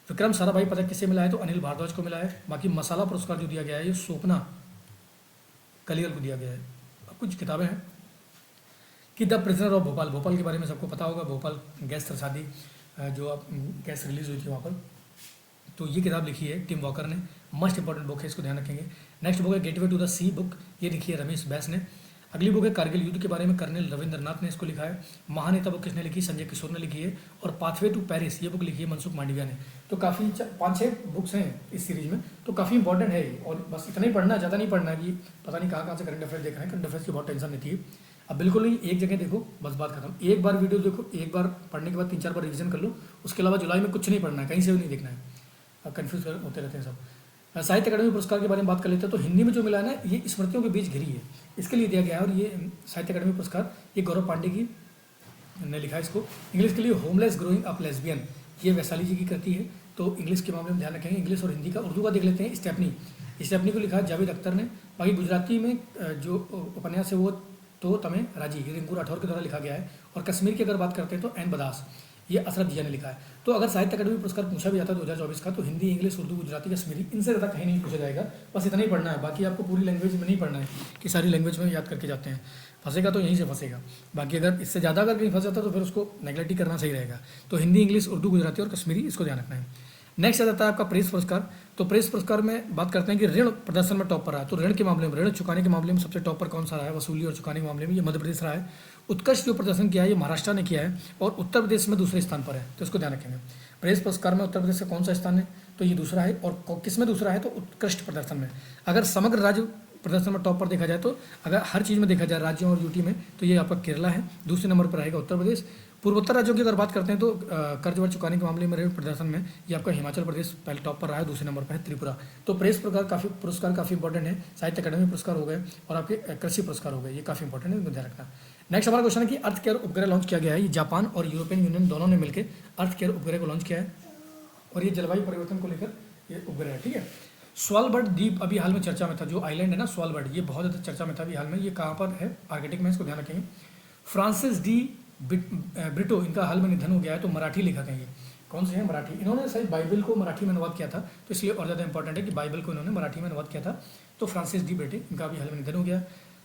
विक्रम साराभाई पदक किसे मिला है? तो अनिल भारद्वाज को मिला है। बाकी मसाला पुरस्कार जो दिया गया है ये स्वप्ना कलियल को दिया गया है। अब कुछ किताबें हैं कि the prisoner of Bhopal, Bhopal के बारे में सबको पता होगा, भोपाल गैस त्रसादी जो आप गैस रिलीज हुई थी वहाँ पर, तो ये किताब लिखी है टिम वॉकर ने, मस्ट इंपॉर्टेंट बुक है, इसको ध्यान रखेंगे। नेक्स्ट बुक है gateway to the sea book, ये लिखी है रमेश बैस ने। अगली बुक है कारगिल युद्ध के बारे में, कर्नल रविंद्रनाथ ने इसको लिखा है। महानेता बुक किसने लिखी? संजय किशोर ने लिखी है। और पाथवे टू पेरिस ये बुक लिखी है मनसुख मांडविया ने। तो काफ़ी 5-6 बुक्स हैं इस सीरीज में, तो काफ़ी इंपॉर्टेंट है ये, और बस इतना ही पढ़ना है, ज़्यादा नहीं पढ़ना है कि पता नहीं कहाँ से करंट अफेयर देख रहे हैं, करंट अफेयर्स की बहुत टेंशन रहती है। अब बिल्कुल नहीं, एक जगह देखो बस बात खत्म, एक बार वीडियो देखो, एक बार पढ़ने के बाद 3-4 बार रिवीजन कर लो, उसके अलावा जुलाई में कुछ नहीं पढ़ना है, कहीं से भी नहीं देखना है, कन्फ्यूज होते रहते हैं सब। साहित्य अकादमी पुरस्कार के बारे में बात कर लेते हैं, तो हिंदी में जो मिला है ना ये स्मृतियों के बीच घिरी है, इसके लिए दिया गया है। और ये साहित्य अकादमी पुरस्कार ये गौरव पांडे की ने लिखा है इसको। इंग्लिश के लिए होमलेस ग्रोइंग अप लेस्बियन, ये वैशाली जी की कृति है, तो इंग्लिश के मामले में ध्यान रखेंगे। इंग्लिश और हिंदी का, उर्दू का देख लेते हैं। स्टेपनी को लिखा है जावेद अख्तर ने। बाकी गुजराती में जो उपन्यास है वो तो तमें राजी, ये रिंकू राठौर के द्वारा लिखा गया है। और कश्मीर की अगर बात करते हैं तो एन बदास, ये असरफ जिया ने लिखा है। तो अगर साहित्य अकादमी पुरस्कार पूछा भी जाता है 2024 का, तो हिंदी, इंग्लिश, उर्दू, गुजराती, कश्मीरी, इनसे ज़्यादा कहीं नहीं पूछा जाएगा, बस इतना ही पढ़ना है। बाकी आपको पूरी लैंग्वेज में नहीं पढ़ना है कि सारी लैंग्वेज में याद करके जाते हैं, फंसेगा तो यहीं से फंसेगा। बाकी अगर इससे ज़्यादा अगर कहीं फंस जाता तो फिर उसको नेगलेक्ट ही करना सही रहेगा। तो हिंदी, इंग्लिश, उर्दू, गुजराती और कश्मीरी, इसको ध्यान रखना है। नेक्स्ट आ जाता है आपका प्रेस पुरस्कार। तो प्रेस पुरस्कार में बात करते हैं कि ऋण प्रदर्शन में टॉप पर रहा है, तो ऋण के मामले में, ऋण चुकाने के मामले में सबसे टॉप पर कौन सा रहा है? वसूली और चुकाने के मामले में ये मध्य प्रदेश रहा है। उत्कृष्ट जो प्रदर्शन किया है ये महाराष्ट्र ने किया है, और उत्तर प्रदेश में दूसरे स्थान पर है, तो इसको ध्यान रखेंगे। प्रेस पुरस्कार में उत्तर प्रदेश का कौन सा स्थान है? तो ये दूसरा है। और किस में दूसरा है? तो उत्कृष्ट प्रदर्शन में। अगर समग्र राज्य प्रदर्शन में टॉप पर देखा जाए, तो अगर हर चीज़ में देखा जाए राज्यों और यूटी में, तो ये आपका केरला है, दूसरे नंबर पर रहेगा उत्तर प्रदेश। पूर्वोत्तर राज्यों की अगर बात करते हैं तो कर्ज वर्ज चुकाने के मामले में ऋण प्रदर्शन में ये आपका हिमाचल प्रदेश पहले टॉप पर रहा है, दूसरे नंबर पर है त्रिपुरा। तो प्रेस पुरस्कार काफ़ी इंपॉर्टेंट है। साहित्य अकादमी पुरस्कार हो गए और आपके कृषि पुरस्कार हो गए, ये काफ़ी इंपॉर्टेंट है, इनको ध्यान रखना। नेक्स्ट हमारा क्वेश्चन है कि अर्थ केयर उपग्रह लॉन्च किया गया है, ये जापान और यूरोपियन यूनियन दोनों ने मिलकर अर्थ केयर उपग्रह को लॉन्च किया है, और ये जलवायु परिवर्तन को लेकर ये उपग्रह है, ठीक है। स्वालबर्ड द्वीप अभी हाल में चर्चा में था, जो आइलैंड है ना स्वालबर्ड, ये बहुत ज़्यादा चर्चा में था अभी हाल में। ये कहाँ पर है? आर्कटिक में, इसको ध्यान रखेंगे। फ्रांसिस डी ब्रिटो, इनका हाल में निधन हो गया है, तो मराठी लेखक हैं ये। कौन से हैं? मराठी। इन्होंने शायद बाइबल को मराठी में अनुवाद किया था, तो इसलिए और ज़्यादा इंपॉर्टेंट है कि बाइबल को इन्होंने मराठी में अनुवाद किया था। तो फ्रांसिस डी ब्रिटो, इनका अभी हाल में निधन हो गया।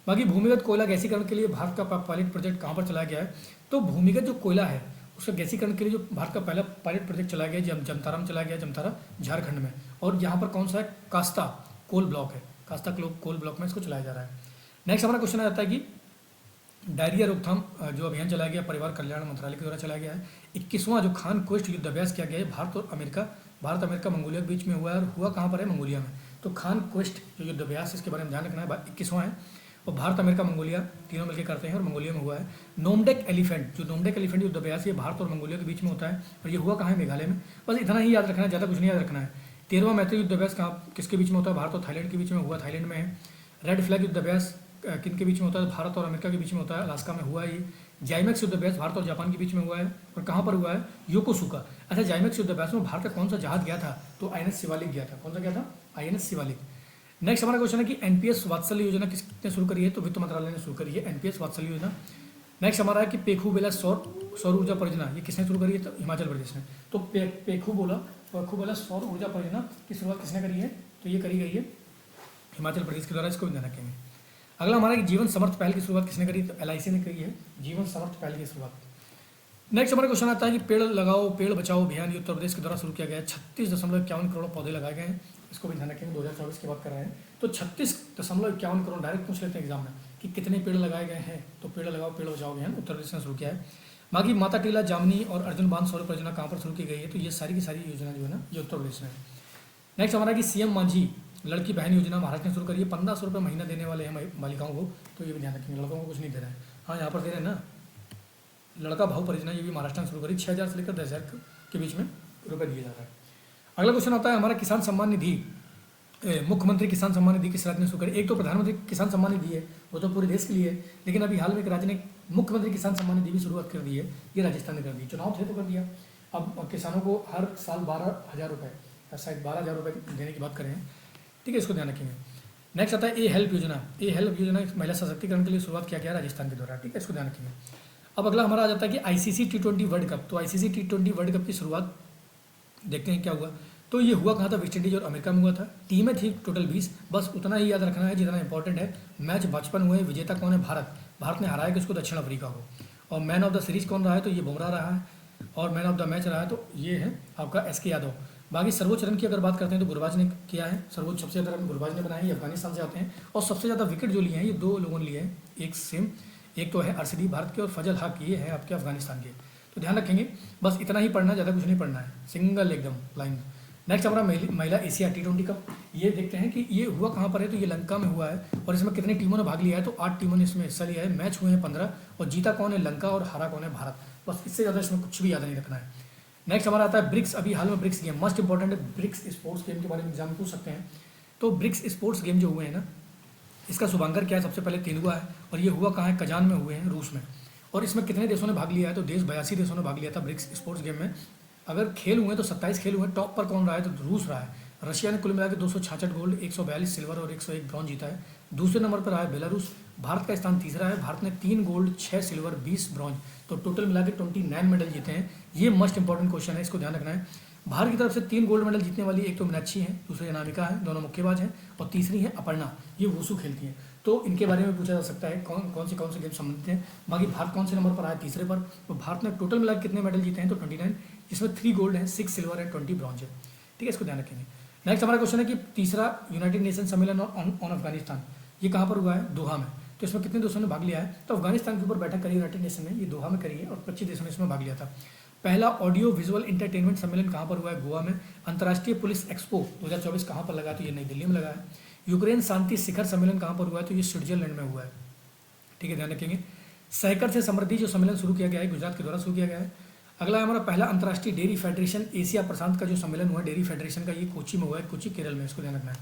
बाकी भूमिगत कोयला गैसीकरण के लिए भारत का पायलट प्रोजेक्ट कहाँ पर चलाया गया है? तो भूमिगत जो कोयला है उसका गैसीकरण के लिए जो भारत का पहला पायलट प्रोजेक्ट चलाया गया जमतारा में चलाया गया, जमतारा झारखंड में। और यहाँ पर कौन सा है? कास्ता कोल ब्लॉक है, कास्ता कोल ब्लॉक में इसको चलाया जा रहा है। नेक्स्ट हमारा क्वेश्चन आ जाता है कि डायरिया रोकथाम जो अभियान चलाया गया परिवार कल्याण मंत्रालय के द्वारा चलाया गया है। 21वां जो खान क्वेस्ट युद्धाभ्यास किया गया है भारत अमेरिका मंगोलिया के बीच में हुआ है, और हुआ कहाँ पर है? मंगोलिया में। तो खान क्वेस्ट जो युद्धाभ्यास, इसके बारे में ध्यान रखना है, 21वां है, और भारत अमेरिका मंगोलिया तीनों मिलकर करते हैं, और मंगोलिया में हुआ है। नोमडेक एलिफेंट युद्धाभ्यास ये भारत और मंगोलिया के बीच में होता है, और ये हुआ कहाँ है? मेघालय में। बस इतना ही याद रखना है, ज़्यादा कुछ नहीं याद रखना है। 13वां मैत्री युद्धाभ्यास कहाँ किसके बीच में होता है? भारत और थाईलैंड के बीच में हुआ, थाईलैंड में है। रेड फ्लैग युद्धाभ्यास किन के बीच में होता है? भारत और अमेरिका के बीच में होता है, अलास्का में हुआ है ये। जाइमेक्स युद्धाभ्यास भारत और जापान के बीच में हुआ है, और कहाँ पर हुआ है? योकोसुका। अच्छा, जाइमेक्स युद्धाभ्यास में भारत का कौन सा जहाज गया था? तो INS शिवालिक गया था। कौन सा गया था? INS शिवालिक। नेक्स्ट हमारा क्वेश्चन है कि NPS वात्सल्य योजना किसने शुरू करी है? तो वित्त मंत्रालय ने शुरू करी है NPS वात्सल्य योजना। नेक्स्ट हमारा है कि पेखूबेला सौर ऊर्जा परियोजना ये किसने शुरू करी है? तो हिमाचल प्रदेश ने। तो पेखूबेला सौर ऊर्जा परियोजना की शुरुआत किसने करी है? तो ये करी गई है हिमाचल प्रदेश के द्वारा, इसको भी ध्यान रखेंगे। अगला हमारा कि जीवन समर्थ पहल की शुरुआत किसने करी? तो LIC ने करी है जीवन समर्थ पहल की शुरुआत। नेक्स्ट हमारा क्वेश्चन आता है कि पेड़ लगाओ पेड़ बचाओ अभियान ये उत्तर प्रदेश के द्वारा शुरू किया गया है। 36.51 करोड़ पौधे लगाए गए हैं, इसको भी ध्यान रखेंगे। 2024 की बात कर रहे हैं, तो 36.51 करोड़ डायरेक्ट पूछ लेते हैं एग्जाम में कि कितने पेड़ लगाए गए हैं। तो पेड़ लगाओ पेड़ बचाओ अभियान उत्तर प्रदेश ने शुरू किया है। बाकी माता टीला, जामनी और अर्जुन बांध सौर परियोजना कहाँ पर शुरू की गई है? तो ये सारी की सारी योजना जो है ना ये उत्तर प्रदेश में है। नेक्स्ट हमारा कि सीएम मांझी लड़की बहन योजना महाराष्ट्र ने शुरू करी है, 1500 रुपये महीना देने वाले हैं बालिकाओं को, तो ये भी ध्यान रखेंगे, लड़कों को कुछ नहीं दे रहे हैं। हाँ यहाँ पर दे रहे हैं ना, लड़का भाव परियोजना, ये भी महाराष्ट्र ने शुरू करी, 6000 से लेकर 10,000 के बीच में रुपये दिए जा रहा है। अगला क्वेश्चन आता है हमारा किसान सम्मान निधि, मुख्यमंत्री किसान सम्मान निधि किस राज्य ने शुरू करी। एक तो प्रधानमंत्री किसान सम्मान निधि है, वो तो पूरे देश के लिए है, लेकिन अभी हाल में एक राज्य ने मुख्यमंत्री किसान सम्मान निधि भी शुरुआत कर दी है, ये राजस्थान ने कर दी। चुनाव थे तो कर दिया। अब किसानों को हर साल 12,000 रुपये, शायद 12,000 रुपये देने की बात करें, ठीक है, इसको ध्यान रखेंगे। नेक्स्ट आता है ए हेल्प योजना। ए हेल्प योजना महिला सशक्तिकरण के लिए शुरुआत किया गया राजस्थान के द्वारा, ठीक है, इसको ध्यान रखेंगे। अब अगला हमारा आ जाता है कि आईसीसी T20 वर्ल्ड कप। तो आईसीसी T20 वर्ल्ड कप की शुरुआत देखते हैं क्या हुआ। तो ये हुआ कहाँ था, वेस्ट इंडीज और अमेरिका में हुआ था। टीमें थी टोटल 20, बस उतना ही याद रखना है जितना इंपॉर्टेंट है। मैच 55 हुए, विजेता कौन है, भारत ने हराया किसको, दक्षिण अफ्रीका को। और मैन ऑफ द सीरीज कौन रहा है, तो ये बुमराह रहा है। और मैन ऑफ द मैच रहा है तो ये है आपका SK यादव। बाकी सर्वोच्च रन की अगर बात करते हैं तो गुरबाज ने किया है, सर्वोच्च सबसे ज़्यादा रन गुरबाज ने बनाए, ये अफगानिस्तान से आते हैं। और सबसे ज़्यादा विकेट जो लिए हैं ये 2 लोगों ने लिए हैं, एक सेम, एक तो है अर्शदीप भारत के और फजल हक ये है आपके अफगानिस्तान के। तो ध्यान रखेंगे, बस इतना ही पढ़ना है, ज़्यादा कुछ नहीं पढ़ना है, सिंगल एकदम लाइन। नेक्स्ट हमारा महिला एशिया T20 कप, ये देखते हैं कि ये हुआ कहाँ पर है, तो ये लंका में हुआ है। और इसमें कितनी टीमों ने भाग लिया है, तो 8 टीमों ने इसमें हिस्सा लिया है। मैच हुए हैं 15, और जीता कौन है, लंका, और हारा कौन है, भारत। बस इससे ज़्यादा इसमें कुछ भी याद नहीं रखना है। नेक्स्ट हमारा आता है ब्रिक्स। अभी हाल में ब्रिक्स गेम मस्ट इंपॉर्टेंट है, ब्रिक्स स्पोर्ट्स गेम के बारे में एग्जाम पूछ सकते हैं। तो ब्रिक्स स्पोर्ट्स गेम जो हुए हैं ना, इसका शुभांकर क्या है, सबसे पहले तेंदुआ है, और ये हुआ कहाँ है, कजान में हुए हैं, रूस में। और इसमें कितने देशों ने भाग लिया है, तो 82 देशों ने भाग लिया था ब्रिक्स स्पोर्ट्स गेम में। अगर खेल हुए तो 27 खेल हुए, टॉप पर कौन रहा है, तो रूस रहा है। रशिया ने कुल मिलाकर 266 गोल्ड, 142 सिल्वर और 101 ब्रॉन्ज जीता है। दूसरे नंबर पर रहा है बेलारूस। भारत का स्थान तीसरा है, भारत ने 3 गोल्ड, 6 सिल्वर, 20 ब्रॉन्ज, तो टोटल मिलाकर 29 मेडल जीते हैं। ये मस्ट इंपॉर्टेंट क्वेश्चन है, इसको ध्यान रखना है। भारत की तरफ से 3 गोल्ड मेडल जीतने वाली एक तो मीनाक्षी है, दूसरी अनामिका है, दोनों मुक्केबाज हैं, और तीसरी है अपर्णा, ये वुशु खेलती हैं। तो इनके बारे में पूछा जा सकता है कौन से गेम संबंधित हैं। बाकी भारत कौन से नंबर पर आया, तीसरे पर। तो भारत ने टोटल मिलाकर कितने मेडल जीते हैं, तो 29, इसमें 3 गोल्ड हैं, 6 सिल्वर है, 20 ब्रॉन्ज है, ठीक है, इसको ध्यान रखेंगे। नेक्स्ट हमारा क्वेश्चन है कि तीसरा यूनाइटेड नेशन सम्मेलन ऑन अफगानिस्तान, ये कहाँ पर हुआ है, दोहा में। तो इसमें कितने देशों ने भाग लिया है, तो अफगानिस्तान के ऊपर बैठक करी यूनाइटेड नेशन ने, ये दोहा में करी है, और 25 देशों ने इसमें भाग लिया था। पहला ऑडियो विजुअल इंटरटेनमेंट सम्मेलन कहाँ पर हुआ है, गोवा में। अंतर्राष्ट्रीय पुलिस एक्सपो 2024 कहाँ पर लगा, तो ये नई दिल्ली में लगा है। यूक्रेन शांति शिखर सम्मेलन कहाँ पर हुआ है, तो ये स्विट्जरलैंड में हुआ है, ठीक है, ध्यान रखेंगे। सहकर से समृद्धि जो सम्मेलन शुरू किया गया है, गुजरात के द्वारा शुरू किया गया है। अगला है हमारा पहला अंतर्राष्ट्रीय डेयरी फेडरेशन एशिया प्रशांत का जो सम्मेलन हुआ है डेयरी फेडरेशन का, ये कोची में हुआ है, कोची केरल में, इसको ध्यान रखना है।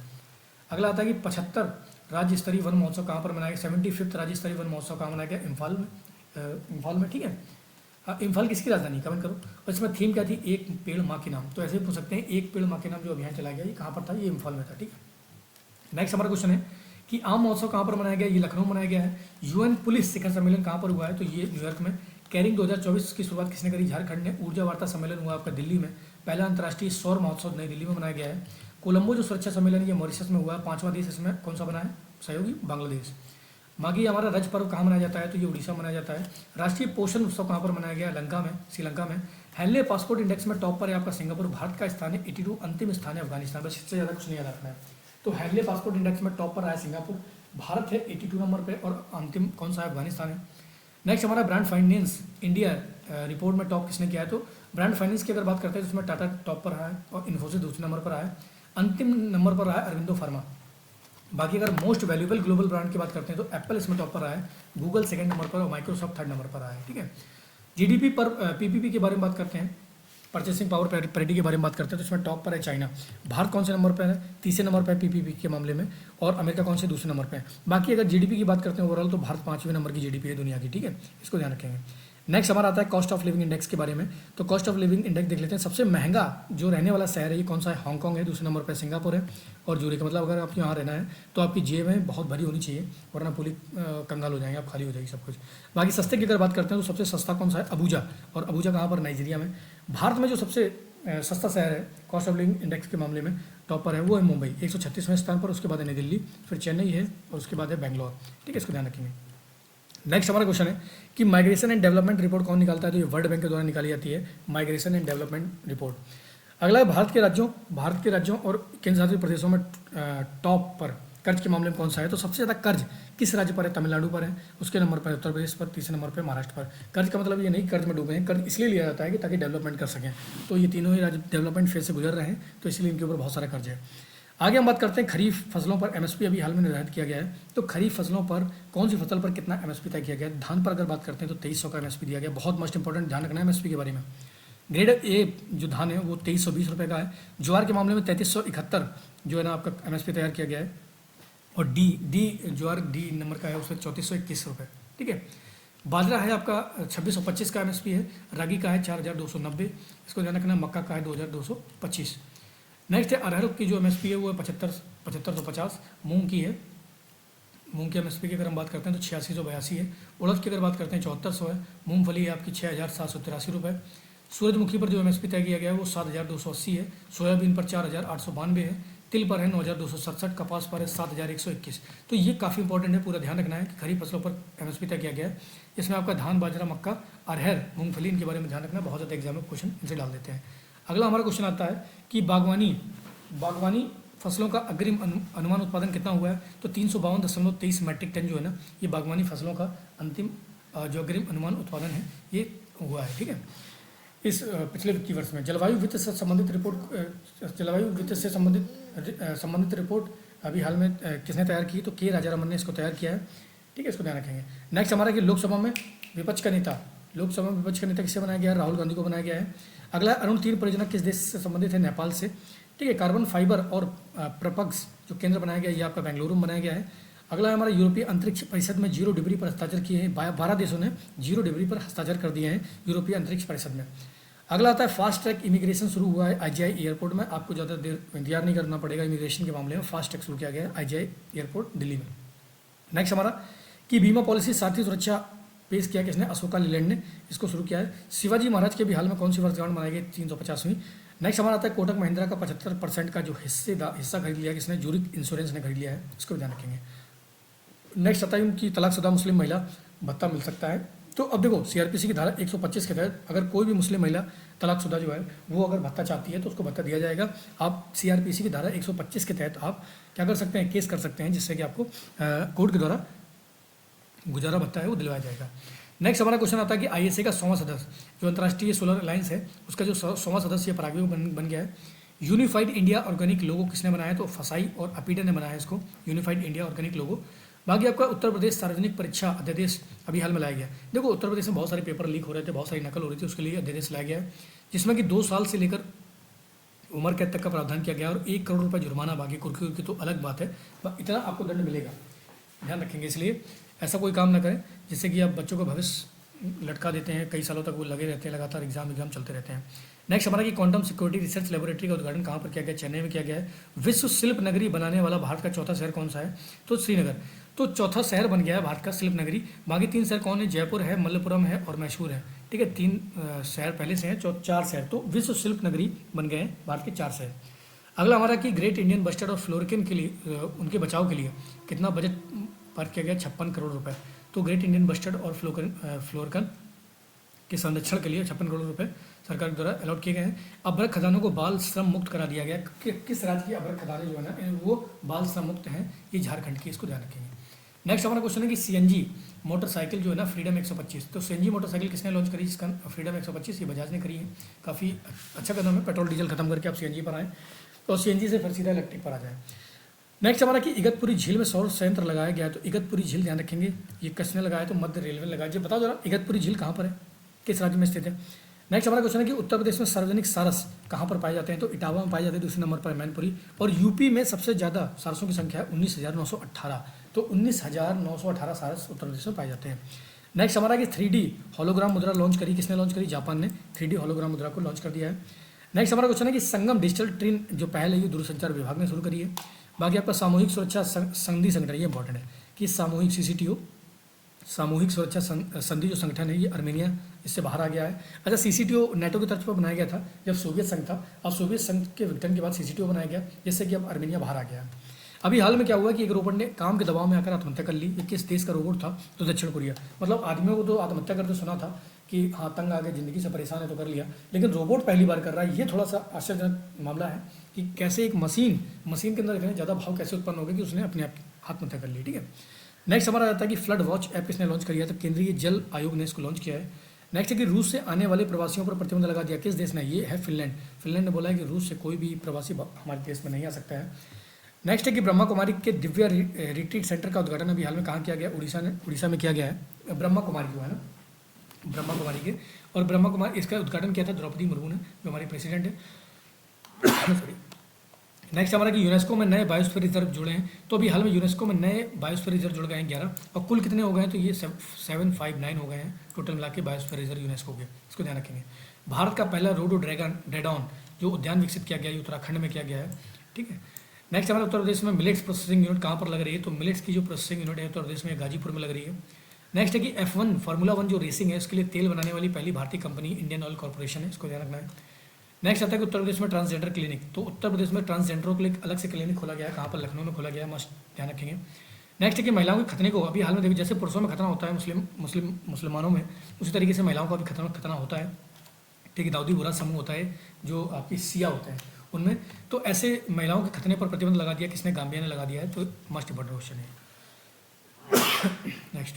अगला आता है कि 75 राज्य स्तरीय वन महोत्सव कहाँ पर मनाया गया, 75th राज्य स्तरीय वन महोत्सव कहाँ मनाया गया, इम्फाल में, ठीक है। इम्फाल किसकी राजधानी, कमेंट करो। और इसमें थीम क्या थी, एक पेड़ माँ के नाम। तो ऐसे ही पूछ सकते हैं, एक पेड़ माँ के नाम जो अभियान चलाया गया, ये कहाँ पर था, ये इम्फाल में था, ठीक है। नेक्स्ट हमारा क्वेश्चन है कि आम महोत्सव कहाँ पर मनाया गया, ये लखनऊ मनाया गया है। यूएन पुलिस शिखर सम्मेलन कहाँ पर हुआ है, तो ये न्यूयॉर्क में। कैरिंग 2024 की शुरुआत किसने करी, झारखंड ने। ऊर्जा वार्ता सम्मेलन हुआ आपका दिल्ली में। पहला अंतर्राष्ट्रीय सौर महोत्सव नई दिल्ली में मनाया गया है। कोलंबो जो सुरक्षा सम्मेलन ये मॉरिशस में हुआ है। 5वां देश इसमें कौन सा बना है, सहयोगी बांग्लादेश। बाकी हमारा रज पर्व कहाँ मनाया जाता है, तो ये उड़ीसा में मनाया जाता है। राष्ट्रीय पोषण उत्सव कहाँ पर मनाया गया, लंका में, श्रीलंका में। हेनले पासपोर्ट इंडेक्स में टॉप पर है आपका सिंगापुर। भारत का स्थान है 82, अंतिम स्थान है अफगानिस्तान। बस इससे ज़्यादा कुछ नहीं याद रखना है। तो हेनले पासपोर्ट इंडेक्स में टॉप पर आया सिंगापुर, भारत है 82 नंबर पे, और अंतिम कौन सा है, अफगानिस्तान है। नेक्स्ट हमारा ब्रांड फाइनेंस इंडिया रिपोर्ट में टॉप किसने किया है, तो ब्रांड फाइनेंस की अगर बात करते हैं तो उसमें टाटा टॉप पर आया है, और इन्फोसिस दूसरे नंबर पर आया है। अंतिम नंबर पर आया अरविंदो फार्मा। बाकी अगर मोस्ट वैल्यूएबल ग्लोबल ब्रांड की बात करते हैं तो एप्पल इसमें टॉप पर आया है, गूगल सेकंड नंबर पर, और माइक्रोसॉफ्ट 3rd नंबर पर आया है, ठीक है। जीडीपी पर पीपीपी के बारे में बात करते हैं, परचेसिंग पावर पैरिटी के बारे में बात करते हैं, तो इसमें टॉप पर है चाइना। भारत कौन से नंबर पर है, तीसरे नंबर पर है पीपीपी के मामले में, और अमेरिका कौन से दूसरे नंबर पर है। बाकी अगर जीडीपी की बात करते हैं ओवरऑल, तो भारत 5वें नंबर की जीडीपी है दुनिया की, ठीक है, इसको ध्यान रखेंगे। नेक्स्ट हमारा आता है कॉस्ट ऑफ लिविंग इंडेक्स के बारे में। तो कॉस्ट ऑफ लिविंग इंडेक्स देख लेते हैं। सबसे महंगा जो रहने वाला शहर है ये कौन सा है, हांगकांग है। दूसरे नंबर पर सिंगापुर है, और जूरिक। मतलब अगर आपको यहाँ रहना है तो आपकी जेब बहुत भरी होनी चाहिए, वरना पूरी कंगाल हो जाएंगे आप, खाली हो जाएगी सब कुछ। बाकी सस्ते की अगर बात करते हैं तो सबसे सस्ता कौन सा है, अबूजा। और अबूजा कहाँ पर, नाइजीरिया में। भारत में जो सबसे सस्ता शहर है कॉस्ट ऑफ लिविंग इंडेक्स के मामले में टॉप पर है, वो है मुंबई 136वें स्थान पर। उसके बाद है नई दिल्ली, फिर चेन्नई है, और उसके बाद है बेंगलोर, ठीक है, इसको ध्यान रखेंगे। नेक्स्ट हमारा क्वेश्चन है कि माइग्रेशन एंड डेवलपमेंट रिपोर्ट कौन निकालता है, तो ये वर्ल्ड बैंक के द्वारा निकाली जाती है माइग्रेशन एंड डेवलपमेंट रिपोर्ट। अगला है भारत के राज्यों और केंद्र शासित प्रदेशों में टॉप पर कर्ज के मामले में कौन सा है, तो सबसे ज़्यादा कर्ज किस राज्य पर है, तमिलनाडु पर है, उसके नंबर पर उत्तर प्रदेश पर, तीसरे नंबर पर महाराष्ट्र पर। कर्ज का मतलब ये नहीं कर्ज में डूबे हैं, कर्ज इसलिए लिया जाता है कि ताकि डेवलपमेंट कर सकें, तो ये तीनों ही राज्य डेवलपमेंट फेज से गुजर रहे हैं, तो इसलिए इनके ऊपर बहुत सारा कर्ज है। आगे हम बात करते हैं खरीफ फसलों पर एमएसपी अभी हाल में निर्धारित किया गया है। तो खरीफ फसलों पर कौन सी फसल पर कितना एमएसपी तय किया गया है। धान पर अगर बात करते हैं तो 2300 का एमएसपी दिया गया। बहुत मोस्ट इंपॉर्टेंट, ध्यान रखना है एमएसपी के बारे में। ग्रेड ए जो धान है वो 2320 रुपये का है। ज्वार के मामले में 3371 जो है ना आपका एमएसपी तैयार किया गया है। और डी ज्वार डी नंबर का है, उसमें 3421 रुपये। ठीक है। बाजरा है आपका 2625 का एमएसपी है। रागी का है 4290, इसको ध्यान रखना। मक्का का है 2225। नेक्स्ट है अरहर की जो एमएसपी है वो है 7550। मूंग की है, मूंग की एमएसपी की अगर हम बात करते हैं तो 8682 है। उड़द की अगर बात करते हैं 7400 है। मूंगफली है आपकी 6783 रुपये। सूरजमुखी पर जो एमएसपी तय किया गया है वो 7280 है। सोयाबीन पर 4892 है। तिल पर है 9267। कपास पर है 7121। तो ये काफ़ी इंपॉर्टेंट है, पूरा ध्यान रखना है कि खरीफ फसलों पर एमएसपी तय किया गया है। इसमें आपका धान, बाजरा, मक्का, अरहर, मूंगफली, इनके बारे में ध्यान रखना। बहुत ज़्यादा एग्जाम में क्वेश्चन इनसे डाल देते हैं। अगला हमारा क्वेश्चन आता है कि बागवानी फसलों का अग्रिम अनुमान उत्पादन कितना हुआ है। तो 352.23 मैट्रिक टन जो है ना, ये बागवानी फसलों का अंतिम जो अग्रिम अनुमान उत्पादन है ये हुआ है। ठीक है। इस पिछले वित्तीय वर्ष में जलवायु वित्त से संबंधित रिपोर्ट अभी हाल में किसने तैयार की, तो के राजारामन ने इसको तैयार किया है। ठीक है, इसको ध्यान रखेंगे। नेक्स्ट हमारा कि लोकसभा में विपक्ष का नेता किससे बनाया गया है, राहुल गांधी को बनाया गया है। अगला अरुण 3 परियोजना किस देश से संबंधित है, नेपाल से। ठीक है। कार्बन फाइबर और प्रपग्स जो केंद्र बनाया गया है ये आपका बेंगलुरु में बनाया गया है। अगला हमारा यूरोपीय अंतरिक्ष परिषद में 0 डिग्री पर हस्ताक्षर किए हैं। 12 देशों ने 0 डिग्री पर हस्ताक्षर कर दिए हैं यूरोपीय अंतरिक्ष परिषद में। अगला आता है फास्ट ट्रैक इमिग्रेशन शुरू हुआ है आईजीआई एयरपोर्ट में। आपको ज़्यादा देर इंतजार नहीं करना पड़ेगा इमिग्रेशन के मामले में। फास्ट ट्रैक शुरू किया गया है आईजीआई एयरपोर्ट दिल्ली में। नेक्स्ट हमारा कि बीमा पॉलिसी साथी सुरक्षा पेश किया किसने, अशोका लीलैंड ने इसको शुरू किया है। शिवाजी महाराज के भी हाल में कौन सी वर्षगांठ मनाई गई, 350वीं। नेक्स्ट हमारा आता है कोटक महिंद्रा का 75% का जो हिस्सा खरीद लिया किसने, जूरिक इंश्योरेंस ने खरीद लिया है, इसको ध्यान रखेंगे। नेक्स्ट आता है उनकी तलाकशुदा मुस्लिम महिला भत्ता मिल सकता है। तो अब देखो सीआरपीसी की धारा 125 के तहत अगर कोई भी मुस्लिम महिला तलाकशुदा जो है वो अगर भत्ता चाहती है तो उसको भत्ता दिया जाएगा। आप सीआरपीसी की धारा 125 के तहत आप क्या कर सकते हैं, केस कर सकते हैं, जिससे कि आपको कोर्ट के द्वारा गुजारा भत्ता है वो दिलवाया जाएगा। नेक्स्ट हमारा क्वेश्चन आता है कि आईएसए का 100वां सदस्य जो अंतर्राष्ट्रीय सोलर अलायंस है उसका जो 100वां सदस्य पराग्वे बन गया है। यूनिफाइड इंडिया ऑर्गेनिक लोगो किसने बनाया है, तो फसाई और अपीडा ने बनाया है इसको, यूनिफाइड इंडिया ऑर्गेनिक लोगो। बाकी आपका उत्तर प्रदेश सार्वजनिक परीक्षा अध्यादेश अभी हाल में लाया गया। देखो उत्तर प्रदेश में बहुत सारे पेपर लीक हो रहे थे, बहुत सारी नकल हो रही थी, उसके लिए अध्यादेश लाया गया है जिसमें कि 2 साल से लेकर उम्र कैद तक का प्रावधान किया गया और 1 करोड़ रुपये जुर्माना। बाकी कुर्की की तो अलग बात है, इतना आपको दंड मिलेगा, ध्यान रखेंगे। इसलिए ऐसा कोई काम ना करें जिससे कि आप बच्चों का भविष्य लटका देते हैं, कई सालों तक वो लगे रहते हैं, लगातार एग्जाम चलते रहते हैं। नेक्स्ट हमारा कि क्वांटम सिक्योरिटी रिसर्च लेबोरेटरी का उद्घाटन कहाँ पर किया गया, चेन्नई में किया गया है। विश्व शिल्प नगरी बनाने वाला भारत का चौथा शहर कौन सा है, तो श्रीनगर। तो चौथा शहर बन गया है भारत का शिल्प नगरी। बाकी 3 शहर कौन है, जयपुर है, मल्लपुरम है और मैसूर है। ठीक है, 3 शहर पहले से हैं, 4 शहर। तो विश्व शिल्प नगरी बन गए हैं भारत के 4 शहर। अगला हमारा कि ग्रेट इंडियन बस्टर्ड और फ्लोरिकन के लिए उनके बचाव के लिए कितना बजट पारित किया गया, 56 करोड़ रुपये। तो ग्रेट इंडियन बस्टर्ड और फ्लोरिकन के संरक्षण के लिए 56 करोड़ रुपए सरकार द्वारा अलॉट किए गए हैं। अभ्रक खदानों को बाल श्रम मुक्त करा दिया गया। किस राज्य की अभ्रक खदानें जो है ना वो बाल श्रम मुक्त हैं, ये झारखंड की, इसको ध्यान रखेंगे। नेक्स्ट हमारा क्वेश्चन है कि सीएनजी मोटरसाइकिल जो है ना फ्रीडम 125, तो सीएनजी मोटरसाइकिल किसने लॉन्च करी, इसका फ्रीडम 125 ये बजाज ने करी है। काफ़ी अच्छा कदम है, पेट्रोल डीजल खत्म करके आप सीएनजी पर आएँ तो सीएनजी से फिर सीधा इलेक्ट्रिक पर आ जाए। नेक्स्ट हमारा कि इगतपुरी झील में सौर संयंत्र लगाया गया है। तो इगतपुरी झील ध्यान रखेंगे, ये किसने लगाया, तो मध्य रेलवे ने लगाया। जी बताओ जरा इगतपुरी झील कहाँ पर है, किस राज्य में स्थित है। नेक्स्ट हमारा क्वेश्चन है कि उत्तर प्रदेश में सार्वजनिक सारस कहाँ पर पाए जाते हैं, तो इटावा में पाए जाते हैं, दूसरे नंबर पर मैनपुरी। और यूपी में सबसे ज़्यादा सारसों की संख्या है 19,918, तो 19,918 सारस उत्तर प्रदेश में पाए जाते हैं। नेक्स्ट हमारा कि 3D होलोग्राम मुद्रा लॉन्च करी, किसने लॉन्च करी, जापान ने 3D होलोग्राम मुद्रा को लॉन्च कर दिया है। नेक्स्ट हमारा क्वेश्चन है कि संगम डिजिटल ट्रेन जो पहल है ये दूरसंचार विभाग ने शुरू करी है। बाकी आपका सामूहिक सुरक्षा संधि संगठन, ये इंपॉर्टेंट है कि सामूहिक CCTO सामूहिक सुरक्षा संधि जो संगठन है ये अर्मेनिया इससे बाहर आ गया है। अच्छा, CCTO नेटो की तर्ज पर बनाया गया था जब सोवियत संघ था, अब सोवियत संघ के विघटन के बाद CCTO बनाया गया, जिससे कि अब अर्मेनिया बाहर आ गया है। अभी हाल में क्या हुआ कि एक रोबोट ने काम के दबाव में आकर आत्महत्या कर ली। ये किस देश का रोबोट था, तो दक्षिण कोरिया। मतलब आदमियों को तो आत्महत्या करते सुना था कि हाँ तंग आ गए, ज़िंदगी से परेशान है तो कर लिया, लेकिन रोबोट पहली बार कर रहा है। ये थोड़ा सा आश्चर्यजनक मामला है कि कैसे एक मशीन के अंदर इतने ज़्यादा भाव कैसे उत्पन्न हो गए कि उसने अपने आप आत्महत्या कर ली। ठीक है, नेक्स्ट हमारा आता है कि फ्लड वॉच ऐप इसने लॉन्च किया है, तो केंद्रीय जल आयोग ने इसको लॉन्च किया है। नेक्स्ट है कि रूस से आने वाले प्रवासियों पर प्रतिबंध लगा दिया, किस देश ने? ये है फिनलैंड। फिनलैंड ने बोला है कि रूस से कोई भी प्रवासी हमारे देश में नहीं आ सकता है। नेक्स्ट है कि ब्रह्मा कुमारी के दिव्य रिट्रीट सेंटर का उद्घाटन अभी हाल में कहाँ किया गया? उड़ीसा में किया गया है। ब्रह्मा कुमारी जो है ना, ब्रह्मा कुमारी के, और ब्रह्मा कुमारी इसका उद्घाटन किया था द्रौपदी मुर्मू ने, जो हमारी प्रेसिडेंट है। सॉरी। नेक्स्ट हमारा कि यूनेस्को में नए बायोस्फीयर रिजर्व जुड़े हैं, तो अभी हाल में यूनेस्को में नए बायोस्फीयर रिजर्व जुड़ गए हैं 11, और कुल कितने हो गए हैं? तो ये 759 हो गए हैं टोटल मिला के बायोस्फीयर रिजर्व यूनेस्को के, इसको ध्यान रखेंगे। भारत का पहला रोडोड्रैगन जो उद्यान विकसित किया गया है, उत्तराखंड में किया गया है। ठीक है, नेक्स्ट हमारे उत्तर प्रदेश में मिलेट्स प्रोसेसिंग यूनिट कहाँ पर लग रही है? तो मिलेट्स की जो प्रोसेसिंग यूनिट है उत्तर प्रदेश में गाजीपुर में लग रही है। नेक्स्ट है कि F1 फार्मूला 1 जो रेसिंग है उसके लिए तेल बनाने वाली पहली भारतीय कंपनी इंडियन ऑयल कॉर्पोरेशन है, इसको ध्यान रखना है। नेक्स्ट आता है कि उत्तर प्रदेश में ट्रांसजेंडर क्लिनिक, तो उत्तर प्रदेश में ट्रांसजेंडरों के लिए अलग से क्लिनिक खोला गया है, कहाँ पर? लखनऊ में खोला गया है, मस्ट ध्यान रखेंगे। नेक्स्ट है कि महिलाओं के खतने को अभी हाल में देखिए, जैसे पुरुषों में खतना होता है मुसलमानों में, उसी तरीके से महिलाओं का भी खतना होता है। ठीक है, दाऊदी बोरा समूह होता है जो आपकी सिया होते हैं उनमें, तो ऐसे महिलाओं के खतने पर प्रतिबंध लगा दिया, किसने? गाम्बिया ने लगा दिया है, तो मस्ट इम्पोर्टेंट क्वेश्चन है। नेक्स्ट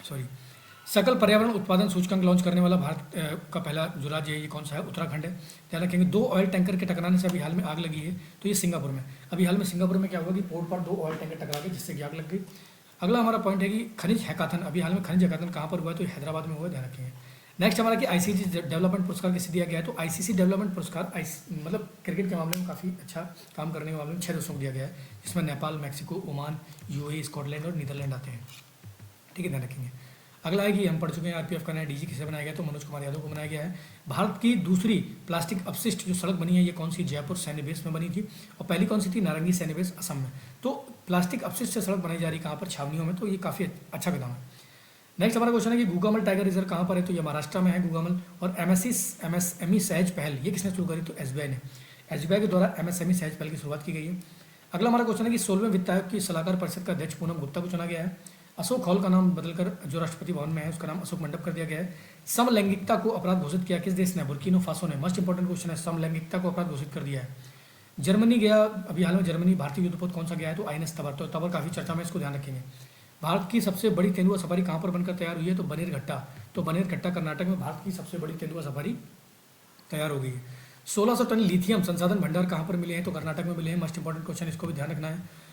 सॉरी, सकल पर्यावरण उत्पादन सूचकांक लॉन्च करने वाला भारत का पहला जो राज्य है ये कौन सा है? उत्तराखंड है। ध्यान रखेंगे। 2 ऑयल टैंकर के टकराने से अभी हाल में आग लगी है, तो ये सिंगापुर में। अभी हाल में सिंगापुर में क्या हुआ कि पोर्ट पर 2 ऑयल टैंकर टकरा गए जिससे कि आग लग गई। अगला हमारा पॉइंट है कि खनिज हैकाथन, अभी हाल में खनिज हैकाथन कहाँ पर हुआ है? तो हैदराबाद में हुआ है, ध्यान रखेंगे। नेक्स्ट हमारा कि ICC डेवलपमेंट पुरस्कार किसे दिया गया है? तो ICC डेवलपमेंट पुरस्कार मतलब क्रिकेट के मामले में काफ़ी अच्छा काम करने के मामले में 6 देशों को दिया गया है, जिसमें Nepal, Mexico, Oman, UAE, Scotland और नीदरलैंड आते हैं। ठीक है, ध्यान रखेंगे। अगला है कि हम पढ़ चुके हैं RPF का नया DG किसे बनाया गया? तो मनोज कुमार यादव को बनाया गया है। भारत की दूसरी प्लास्टिक अपशिष्ट जो सड़क बनी है ये कौन सी? जयपुर सैन्य बेस में बनी थी। और पहली कौन सी थी? नारंगी सैन्य बेस, असम में। तो प्लास्टिक अपशिष्ट से सड़क बनाई जा रही कहाँ पर? छावनियों में, तो ये काफ़ी अच्छा कदम है। नेक्स्ट हमारा क्वेश्चन है कि गूगामल टाइगर रिजर्व कहाँ पर है? तो ये महाराष्ट्र में है गूगामल। और MSME सहज पहल ये किसने शुरू करी? तो SBI ने। SBI के द्वारा MSME सहज पहल की शुरुआत की गई है। अगला हमारा क्वेश्चन है कि 16वें वित्त आयोग की सलाहकार परिषद का अध्यक्ष पूनम गुप्ता को चुना गया है। अशोक हॉल का नाम बदलकर जो राष्ट्रपति भवन में है उसका नाम अशोक मंडप कर दिया गया है। समलैंगिकता को अपराध घोषित किया किस देश ने? बुर्किना फासो ने। मस्ट इंपॉर्टेंट क्वेश्चन है, समलैंगिकता को अपराध घोषित कर दिया है। जर्मनी गया अभी हाल में, जर्मनी भारतीय युद्धपोत कौन सा गया है? तो INS तबर। तो तबर काफ़ी चर्चा में, इसको ध्यान रखेंगे। भारत की सबसे बड़ी तेंदुआ सफारी कहाँ पर बनकर तैयार हुई है? तो बनेरघट्टा। तो बनेरघट्टा कर्नाटक में भारत की सबसे बड़ी तेंदुआ सफारी तैयार हो गई है। 1600 टन लिथियम संसाधन भंडार कहाँ पर मिले हैं? तो कर्नाटक में मिले हैं। मस्ट इंपॉर्टेंट क्वेश्चन, इसको भी ध्यान रखना है।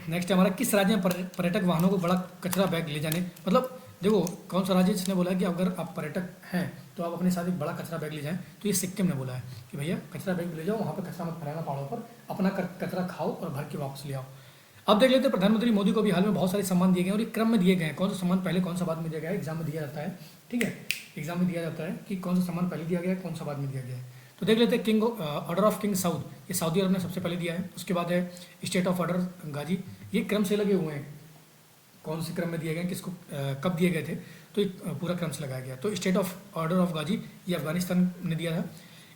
नेक्स्ट हमारा किस राज्य में पर्यटक वाहनों को बड़ा कचरा बैग ले जाने, मतलब देखो कौन सा राज्य जिसने बोला है कि अगर आप पर्यटक हैं तो आप अपने साथ एक बड़ा कचरा बैग ले जाएं? तो ये सिक्किम ने बोला है कि भैया कचरा बैग ले जाओ, वहाँ पर कचरा मत फैलाना पहाड़ों पर, अपना कचरा खाओ और भर के वापस ले आओ। अब देख लेते हैं प्रधानमंत्री मोदी को भी हाल में बहुत सारे सम्मान दिए गए और ये क्रम में दिए गए हैं। कौन सा सम्मान पहले कौन सा बाद में दिया गया है? एग्जाम में दिया जाता है। ठीक है, एग्जाम में दिया जाता है कि कौन सा सम्मान पहले दिया गया है, कौन सा बाद में दिया गया है। तो देख लेते हैं ऑर्डर ऑफ किंग साउद, ये सऊदी अरब ने सबसे पहले दिया है। उसके बाद है स्टेट ऑफ ऑर्डर गाजी, ये क्रम से लगे हुए हैं, कौन से क्रम में दिए गए, किसको कब दिए गए थे, तो ये पूरा क्रम से लगाया गया। तो स्टेट ऑफ ऑर्डर ऑफ गाजी ये अफगानिस्तान ने दिया था।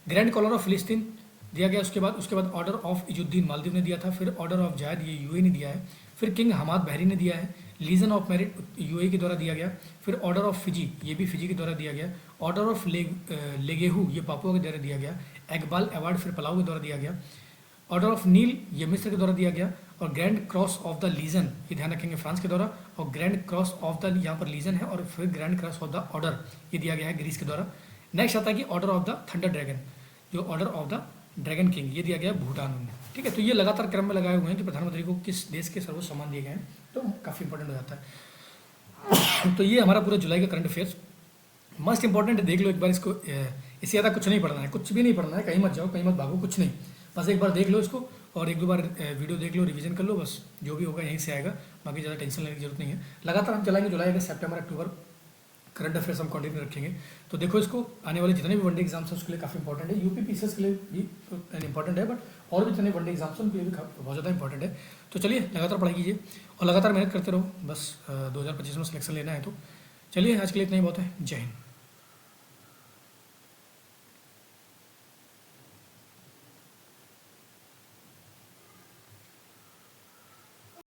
ग्रैंड कॉलर ऑफ फिलिस्तीन दिया गया। उसके बाद ऑर्डर ऑफ इजुद्दीन मालदीव ने दिया था। फिर ऑर्डर ऑफ जायद ये UAE ने दिया है। फिर किंग हमाद बहरीन ने दिया है। लीजन ऑफ मेरिट UAE के द्वारा दिया गया। फिर ऑर्डर ऑफ फिजी ये भी फिजी के द्वारा दिया गया। ऑर्डर ऑफ लेगेहू ये पापुआ के द्वारा दिया गया। इकबाल अवार्ड फिर पलाऊ के द्वारा दिया गया। ऑर्डर ऑफ नील ये मिस्र के द्वारा दिया गया। और grand cross of the legion ये ध्यान रखेंगे फ्रांस के द्वारा। और ग्रैंड क्रॉस ऑफ द यहाँ पर लीजन है और फिर grand cross of the order ये दिया गया है ग्रीस के द्वारा। नेक्स्ट आता है कि order of the thunder dragon, जो order of the dragon king ये दिया गया भूटान में। ठीक है, तो ये लगातार क्रम में लगाए हुए हैं कि प्रधानमंत्री को किस देश के सर्वोच्च सम्मान दिए गए हैं, तो काफ़ी इंपॉर्टेंट हो जाता है। तो ये हमारा पूरा जुलाई का करंट अफेयर्स मस्ट इंपॉर्टेंट है, देख लो एक बार इसको। इससे ज़्यादा कुछ नहीं पढ़ना है, कुछ भी नहीं पढ़ना है, कहीं मत जाओ, कहीं मत भागो, कुछ नहीं, बस एक बार देख लो इसको और एक दो बार वीडियो देख लो, रिवीजन कर लो, बस जो भी होगा यहीं से आएगा, बाकी ज़्यादा टेंशन लेने की जरूरत नहीं है। लगातार हम चलाएंगे जुलाई अगस्त सितंबर अक्टूबर करंट अफेयर्स हम कंटिन्यू रखेंगे। तो देखो इसको आने वाले जितने भी वनडे एग्जाम्स हैं उसके लिए काफ़ी इंपॉर्टेंट है, यूपी PCS के लिए भी इंपॉर्टेंट है, बट और भी जितने वनडे एग्जाम्स हैं उनके लिए भी बहुत ज़्यादा इंपॉर्टेंट है। तो चलिए लगातार पढ़ाई कीजिए और लगातार मेहनत करते रहो, बस 2025 में सिलेक्शन लेना है। तो चलिए आज के लिए इतना ही बहुत है। जय हिंद।